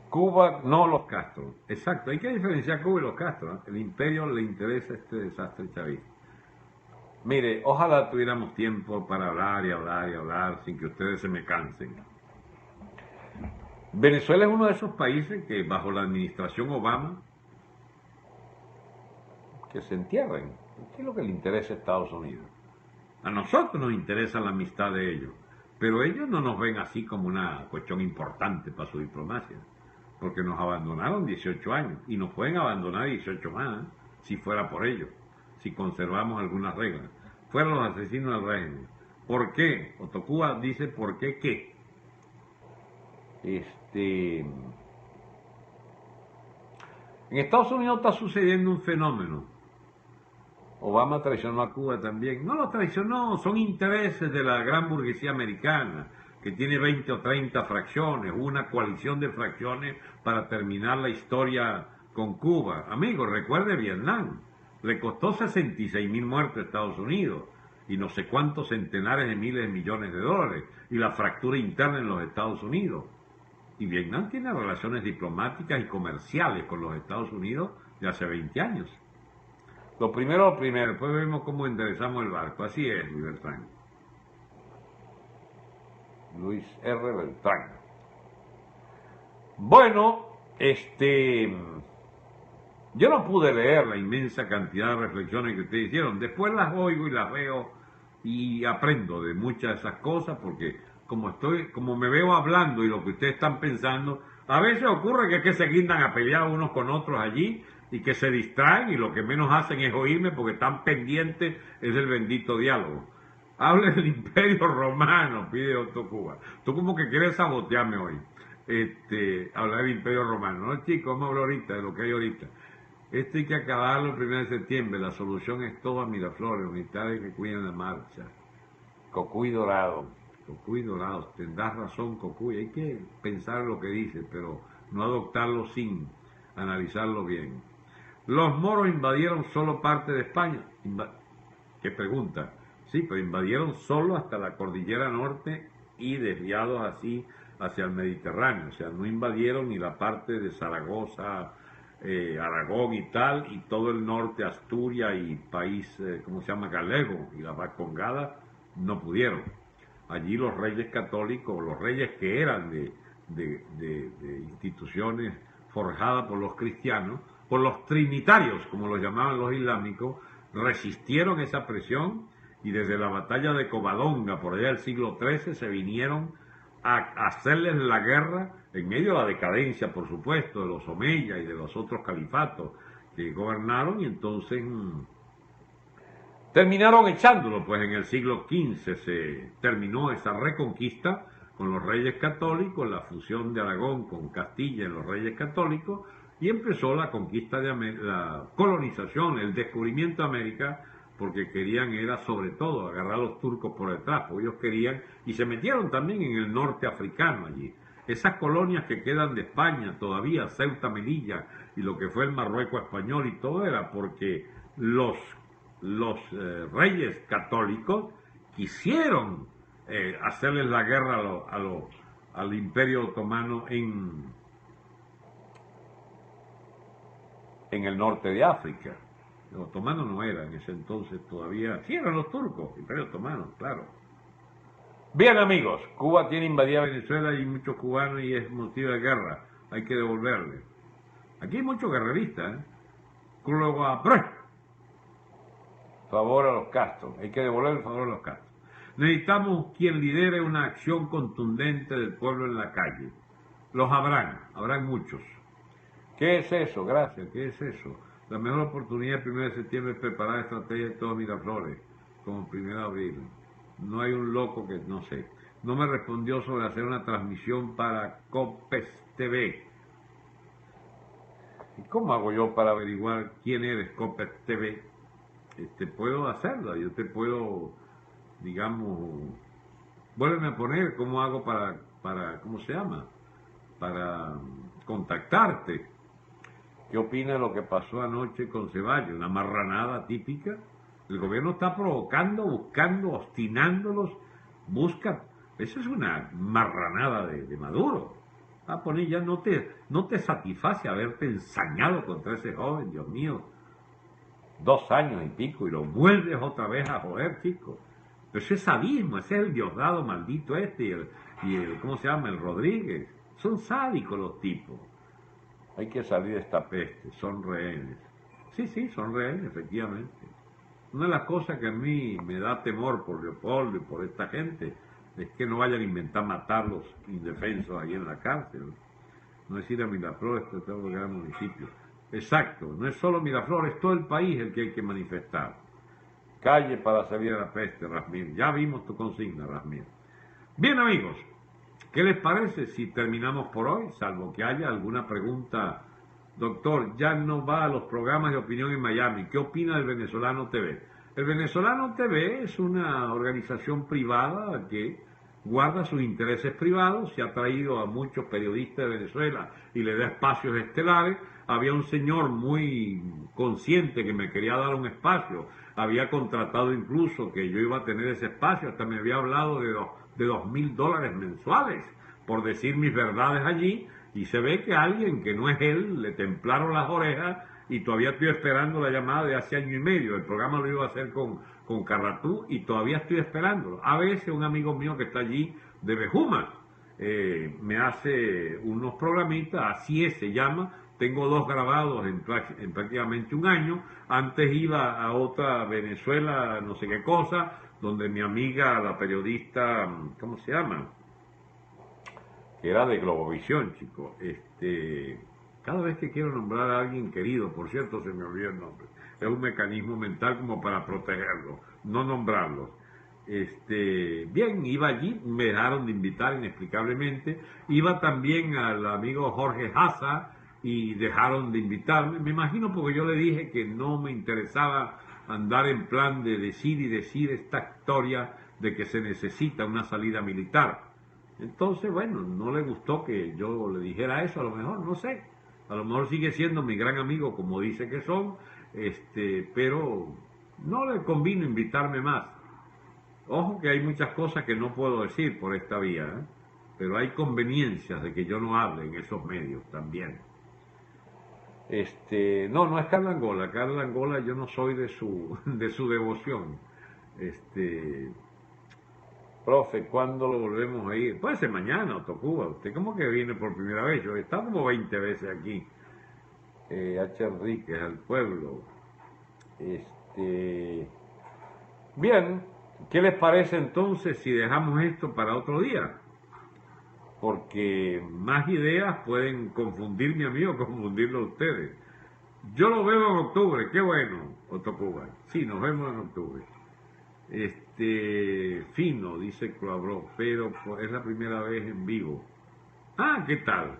Cuba, no los Castro. Exacto, hay que diferenciar Cuba y los Castro, ¿no? El imperio le interesa este desastre chavista. Mire, ojalá tuviéramos tiempo para hablar y hablar y hablar sin que ustedes se me cansen. Venezuela es uno de esos países que bajo la administración Obama que se entierren. ¿Qué es lo que le interesa a Estados Unidos? A nosotros nos interesa la amistad de ellos, pero ellos no nos ven así como una cuestión importante para su diplomacia, porque nos abandonaron 18 años y nos pueden abandonar 18 más, si fuera por ellos, si conservamos algunas reglas. Fueron los asesinos del régimen. ¿Por qué? Otocuba dice ¿por qué qué? En Estados Unidos está sucediendo un fenómeno. Obama traicionó a Cuba también. No lo traicionó, son intereses de la gran burguesía americana, que tiene 20 o 30 fracciones, una coalición de fracciones para terminar la historia con Cuba. Amigos, recuerde Vietnam. Le costó 66.000 muertos a Estados Unidos y no sé cuántos centenares de miles de millones de dólares y la fractura interna en los Estados Unidos. Y Vietnam tiene relaciones diplomáticas y comerciales con los Estados Unidos de hace 20 años. Lo primero, después vemos cómo enderezamos el barco. Así es, Luis Beltrán. Luis R. Beltrán. Bueno, yo no pude leer la inmensa cantidad de reflexiones que ustedes hicieron. Después las oigo y las veo y aprendo de muchas de esas cosas porque como me veo hablando y lo que ustedes están pensando, a veces ocurre que es que se guindan a pelear unos con otros allí y que se distraen y lo que menos hacen es oírme porque están pendientes es del bendito diálogo. Hable del Imperio Romano, pide Otocuba. Tú como que quieres sabotearme hoy. Hablar del Imperio Romano. No, chicos, vamos a hablar ahorita de lo que hay ahorita. Esto hay que acabarlo el 1 de septiembre. La solución es toda Miraflores, unidades que cuiden la marcha. Cocuy Dorado. Cocuy Dorado. Tendrás razón, Cocuy. Hay que pensar lo que dice, pero no adoptarlo sin analizarlo bien. Los moros invadieron solo parte de España. ¿Qué pregunta? Sí, pero invadieron solo hasta la cordillera norte y desviados así hacia el Mediterráneo. O sea, no invadieron ni la parte de Zaragoza, Aragón y tal, y todo el norte, Asturias y país, ¿cómo se llama? Galego y la Vascongada, no pudieron. Allí los reyes católicos, los reyes que eran de instituciones forjadas por los cristianos, por los trinitarios, como los llamaban los islámicos, resistieron esa presión y desde la batalla de Covadonga, por allá del siglo XIII, se vinieron a hacerles la guerra en medio de la decadencia, por supuesto, de los omeyas y de los otros califatos que gobernaron, y entonces terminaron echándolo, pues en el siglo XV se terminó esa reconquista con los reyes católicos, la fusión de Aragón con Castilla en los reyes católicos, y empezó la conquista de la colonización, el descubrimiento de América, porque querían era sobre todo agarrar a los turcos por detrás, porque ellos querían, y se metieron también en el norte africano allí. Esas colonias que quedan de España todavía, Ceuta, Melilla, y lo que fue el Marruecos español y todo, era porque los reyes católicos quisieron hacerles la guerra al Imperio Otomano en el norte de África. Los otomanos no eran en ese entonces todavía, sí eran los turcos, Imperio Otomano, claro. Bien amigos, Cuba tiene invadida Venezuela y muchos cubanos y es motivo de guerra, hay que devolverle. Aquí hay muchos guerreristas, Luego favor a los Castro, hay que devolver el favor a los Castro. Necesitamos quien lidere una acción contundente del pueblo en la calle. Los habrán muchos. ¿Qué es eso? Gracias, ¿qué es eso? La mejor oportunidad el 1 de septiembre es preparar estrategia de todos Miraflores, como 1 de abril. No hay un loco que, no sé. No me respondió sobre hacer una transmisión para COPES TV. ¿Y cómo hago yo para averiguar quién eres, Copper TV? Puedo hacerlo, yo te puedo, digamos, vuélveme a poner cómo hago ¿cómo se llama? Para contactarte. ¿Qué opina de lo que pasó anoche con Ceballos? Una marranada típica. El gobierno está provocando, buscando, obstinándolos, busca. Eso es una marranada de Maduro. Ah, poner ya no te satisface haberte ensañado contra ese joven, Dios mío. 2 años y pico y lo vuelves otra vez a joder, chico. Pero ese es sadismo, ese es el Diosdado maldito y el ¿cómo se llama? El Rodríguez. Son sádicos los tipos. Hay que salir de esta peste, son rehenes. Sí, son rehenes, efectivamente. Una de las cosas que a mí me da temor por Leopoldo y por esta gente es que no vayan a inventar matarlos indefensos ahí en la cárcel. No es ir a Miraflores, pero tengo que ir al municipio. Exacto, no es solo Miraflores, es todo el país el que hay que manifestar. Calle para salir a la peste, Rasmir. Ya vimos tu consigna, Rasmir. Bien, amigos, ¿qué les parece si terminamos por hoy? Salvo que haya alguna pregunta. Doctor, ya no va a los programas de opinión en Miami. ¿Qué opina del Venezolano TV? El Venezolano TV es una organización privada que guarda sus intereses privados, se ha traído a muchos periodistas de Venezuela y le da espacios estelares. Había un señor muy consciente que me quería dar un espacio, había contratado incluso que yo iba a tener ese espacio, hasta me había hablado de $2,000 mensuales por decir mis verdades allí, y se ve que a alguien que no es él le templaron las orejas y todavía estoy esperando la llamada de hace año y medio. El programa lo iba a hacer con Carratú y todavía estoy esperándolo. A veces un amigo mío que está allí de Bejuma me hace unos programitas, así es, se llama. Tengo 2 grabados en prácticamente un año. Antes iba a otra Venezuela, no sé qué cosa, donde mi amiga, la periodista, ¿cómo se llama? Que era de Globovisión, chico. Cada vez que quiero nombrar a alguien querido, por cierto, se me olvida el nombre. Es un mecanismo mental como para protegerlo, no nombrarlos. Bien, iba allí, me dejaron de invitar inexplicablemente. Iba también al amigo Jorge Haza y dejaron de invitarme. Me imagino porque yo le dije que no me interesaba andar en plan de decir esta historia de que se necesita una salida militar. Entonces, bueno, no le gustó que yo le dijera eso, a lo mejor, no sé. A lo mejor sigue siendo mi gran amigo, como dice que son, pero no le convino invitarme más. Ojo que hay muchas cosas que no puedo decir por esta vía, pero hay conveniencias de que yo no hable en esos medios también. No es Carla Angola. Carla Angola yo no soy de su devoción. Profe, ¿cuándo lo volvemos a ir? Puede ser mañana, Autocuba. ¿Usted cómo que viene por primera vez? Yo he estado como 20 veces aquí. H. Enríquez, al pueblo. Bien, ¿qué les parece entonces si dejamos esto para otro día? Porque más ideas pueden confundirme a mí o confundirlo a ustedes. Yo lo veo en octubre, qué bueno, Autocuba. Sí, nos vemos en octubre. Fino, dice Colabró, pero es la primera vez en vivo. Ah, ¿qué tal?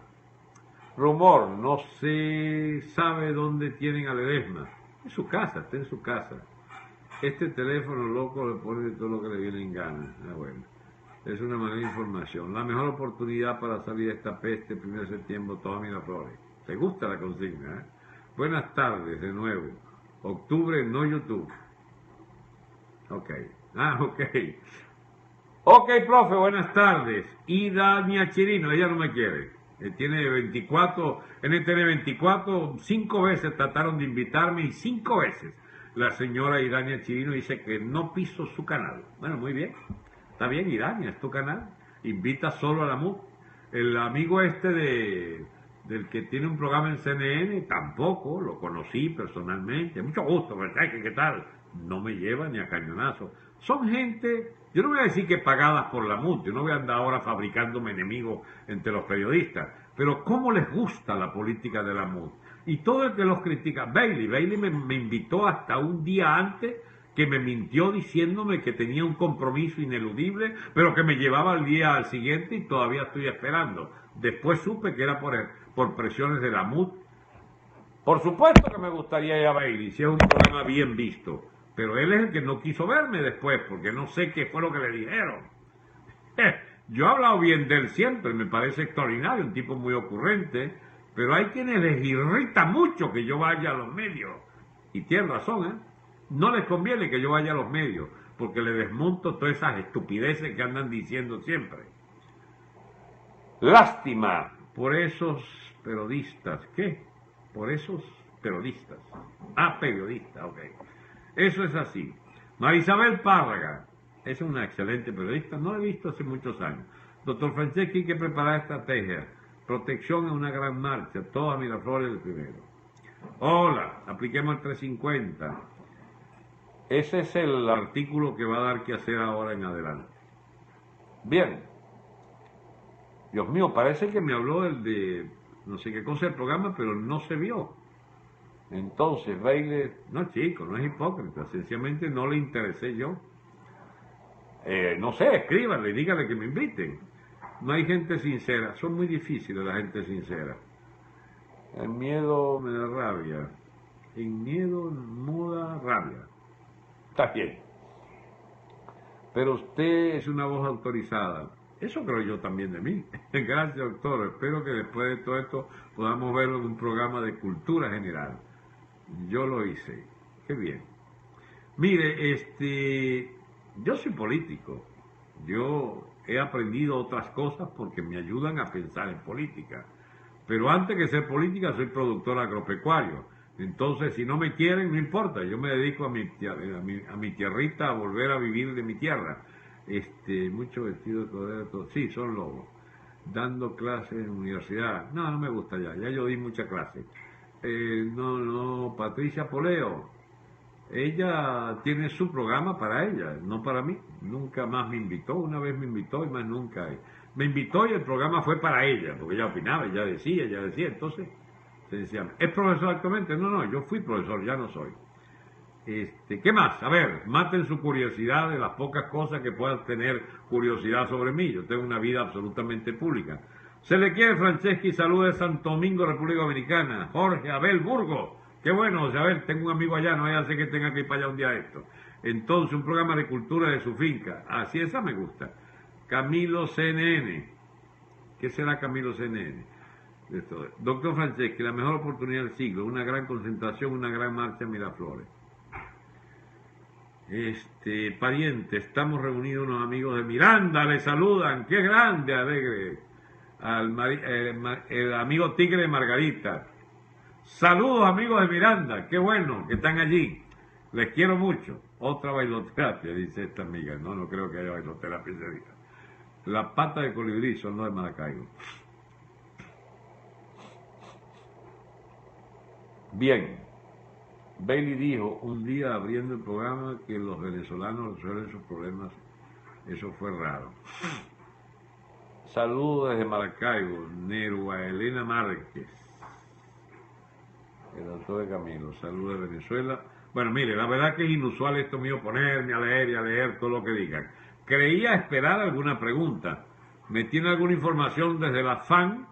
Rumor, no se sabe dónde tienen a Ledesma. En su casa, está en su casa. Este teléfono loco le pone todo lo que le viene en gana. Ah, bueno. Es una mala información. La mejor oportunidad para salir de esta peste, 1 de septiembre, toda Miraflores. ¿Te gusta la consigna? Buenas tardes, de nuevo. Octubre, no YouTube. Ok. Ok, profe, buenas tardes. Y Dania Chirino, ella no me quiere. Tiene 24, tiene 24, 5 veces trataron de invitarme y 5 veces la señora Idania Chirino dice que no piso su canal. Bueno, muy bien. Está bien, Idania, es tu canal. Invita solo a la MUD. El amigo del que tiene un programa en CNN, tampoco, lo conocí personalmente. Mucho gusto, ¿verdad? ¿Qué tal? No me lleva ni a cañonazo. Son gente, yo no voy a decir que pagadas por la MUD, yo no voy a andar ahora fabricándome enemigos entre los periodistas, pero cómo les gusta la política de la MUD. Y todo el que los critica, Bailey me invitó hasta un día antes, que me mintió diciéndome que tenía un compromiso ineludible, pero que me llevaba al día al siguiente y todavía estoy esperando. Después supe que era por presiones de la MUD. Por supuesto que me gustaría ir a Bailey, si es un programa bien visto, pero él es el que no quiso verme después, porque no sé qué fue lo que le dijeron. Yo he hablado bien de él siempre, me parece extraordinario, un tipo muy ocurrente, pero hay quienes les irrita mucho que yo vaya a los medios. Y tienen razón, ¿eh? No les conviene que yo vaya a los medios, porque le desmonto todas esas estupideces que andan diciendo siempre. Lástima por esos periodistas. ¿Qué? Por esos periodistas. Ah, periodista, ok. Eso es así. Marisabel Párraga es una excelente periodista, no la he visto hace muchos años. Doctor Franceschi, hay que preparar estrategias. Protección en una gran marcha. Todas Miraflores el primero. Hola, apliquemos el 350. Ese es el artículo que va a dar que hacer ahora en adelante. Bien. Dios mío, parece que me habló el de no sé qué cosa del programa, pero no se vio. Entonces, Baile, no chico, no es hipócrita, sencillamente no le interesé yo. No sé, escríbanle, díganle que me inviten. No hay gente sincera, son muy difíciles la gente sincera. El miedo me da rabia. El miedo muda rabia. Está bien. Pero usted es una voz autorizada. Eso creo yo también de mí. Gracias, doctor. Espero que después de todo esto podamos verlo en un programa de cultura general. Yo lo hice. Qué bien. Mire, yo soy político. Yo he aprendido otras cosas porque me ayudan a pensar en política. Pero antes que ser política, soy productor agropecuario. Entonces, si no me quieren, no importa. Yo me dedico a mi tierrita, a volver a vivir de mi tierra. Mucho vestido de cordero, todo. Sí, son lobos. Dando clases en universidad. No, no me gusta ya. Ya yo di mucha clase. No, Patricia Poleo. Ella tiene su programa para ella, no para mí. Nunca más me invitó. Una vez me invitó y más nunca. Me invitó y el programa fue para ella, porque ella opinaba, ella decía. Entonces, se decía, ¿es profesor actualmente? No, yo fui profesor, ya no soy. ¿Qué más? A ver, maten su curiosidad de las pocas cosas que puedan tener curiosidad sobre mí. Yo tengo una vida absolutamente pública. Se le quiere, Franceschi, saludos de Santo Domingo, República Dominicana. Jorge Abel Burgos. Qué bueno, José Abel, tengo un amigo allá, no vaya a ser que tenga que ir para allá un día de esto. Entonces, un programa de cultura de su finca. Así, esa me gusta. Camilo CNN. ¿Qué será Camilo CNN? Doctor Franceschi, la mejor oportunidad del siglo, una gran concentración, una gran marcha en Miraflores. Pariente, estamos reunidos unos amigos de Miranda, le saludan, qué grande, alegre, el amigo Tigre de Margarita. Saludos amigos de Miranda, qué bueno que están allí, les quiero mucho. Otra bailoterapia, dice esta amiga, no creo que haya bailoterapia ese día. La pata de colibrí son los de Maracaibo. Bien. Bailey dijo un día abriendo el programa que los venezolanos resuelven sus problemas. Eso fue raro. Saludos desde Maracaibo, Nerua Elena Márquez. El autor de Camilo. Saludos de Venezuela. Bueno, mire, la verdad que es inusual esto mío ponerme a leer y a leer todo lo que digan. Creía esperar alguna pregunta. ¿Me tiene alguna información desde la FAN?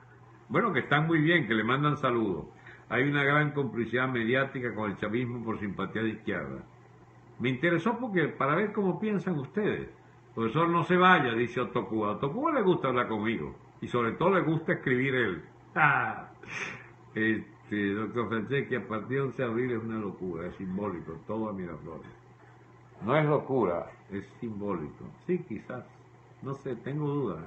Bueno, que están muy bien, que le mandan saludos. Hay una gran complicidad mediática con el chavismo por simpatía de izquierda. Me interesó porque para ver cómo piensan ustedes. Profesor, no se vaya, dice Otto Cuba. A Otto Cuba le gusta hablar conmigo y sobre todo le gusta escribir él. Doctor Franceschi, a partir de 11 de abril es una locura, es simbólico, todo a Miraflores. No es locura, es simbólico. Sí, quizás, no sé, tengo dudas,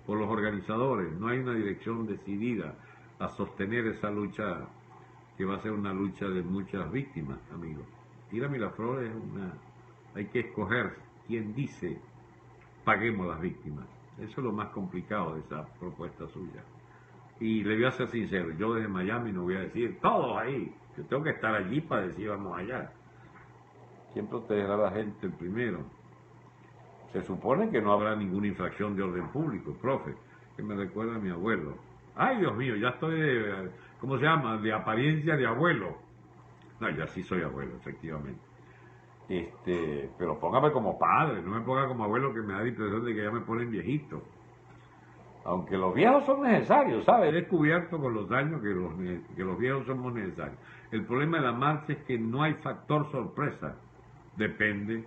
por los organizadores. No hay una dirección decidida a sostener esa lucha que va a ser una lucha de muchas víctimas, amigos. Ir a Miraflores hay que escoger quién dice paguemos las víctimas. Eso es lo más complicado de esa propuesta suya. Y le voy a ser sincero, yo desde Miami no voy a decir todos ahí. Yo tengo que estar allí para decir vamos allá. ¿Quién protegerá a la gente el primero? Se supone que no habrá ninguna infracción de orden público, profe, que me recuerda a mi abuelo. Ay, Dios mío, ya estoy de, ¿cómo se llama? De apariencia de abuelo. No, ya sí soy abuelo, efectivamente. Pero póngame como padre, no me ponga como abuelo que me da la impresión de que ya me ponen viejito. Aunque los viejos son necesarios, ¿sabes? He descubierto con los años que los viejos somos necesarios. El problema de la marcha es que no hay factor sorpresa. Depende.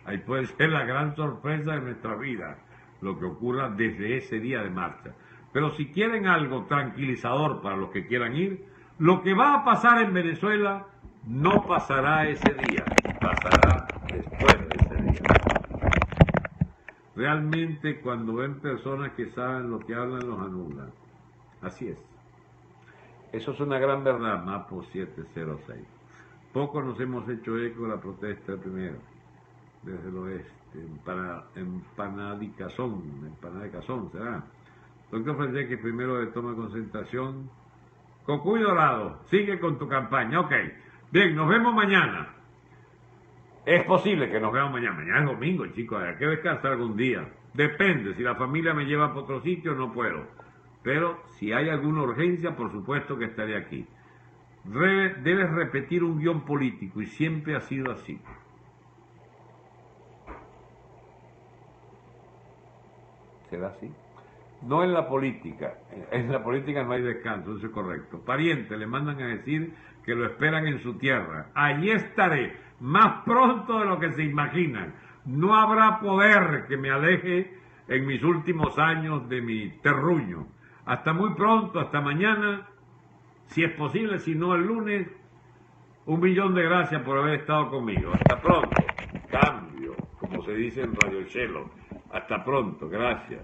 Ahí puede ser la gran sorpresa de nuestra vida, lo que ocurra desde ese día de marcha. Pero si quieren algo tranquilizador para los que quieran ir, lo que va a pasar en Venezuela no pasará ese día, pasará después de ese día. Realmente cuando ven personas que saben lo que hablan, los anulan. Así es. Eso es una gran verdad, Mapo 706. Pocos nos hemos hecho eco de la protesta primero, desde el oeste, empanadicazón, ¿será? Doctor Franceschi, primero de toma de concentración. Cocuy Dorado, sigue con tu campaña, ok. Bien, nos vemos mañana. Es posible que nos veamos mañana. Mañana es domingo, chicos, hay que descansar algún día. Depende, si la familia me lleva para otro sitio, no puedo. Pero si hay alguna urgencia, por supuesto que estaré aquí. Debes repetir un guión político y siempre ha sido así. ¿Será así? No en la política. En la política no hay descanso, eso es correcto. Pariente, le mandan a decir que lo esperan en su tierra. Allí estaré, más pronto de lo que se imaginan. No habrá poder que me aleje en mis últimos años de mi terruño. Hasta muy pronto, hasta mañana. Si es posible, si no el lunes, 1.000.000 de gracias por haber estado conmigo. Hasta pronto. Cambio, como se dice en Radio Chelo. Hasta pronto, gracias.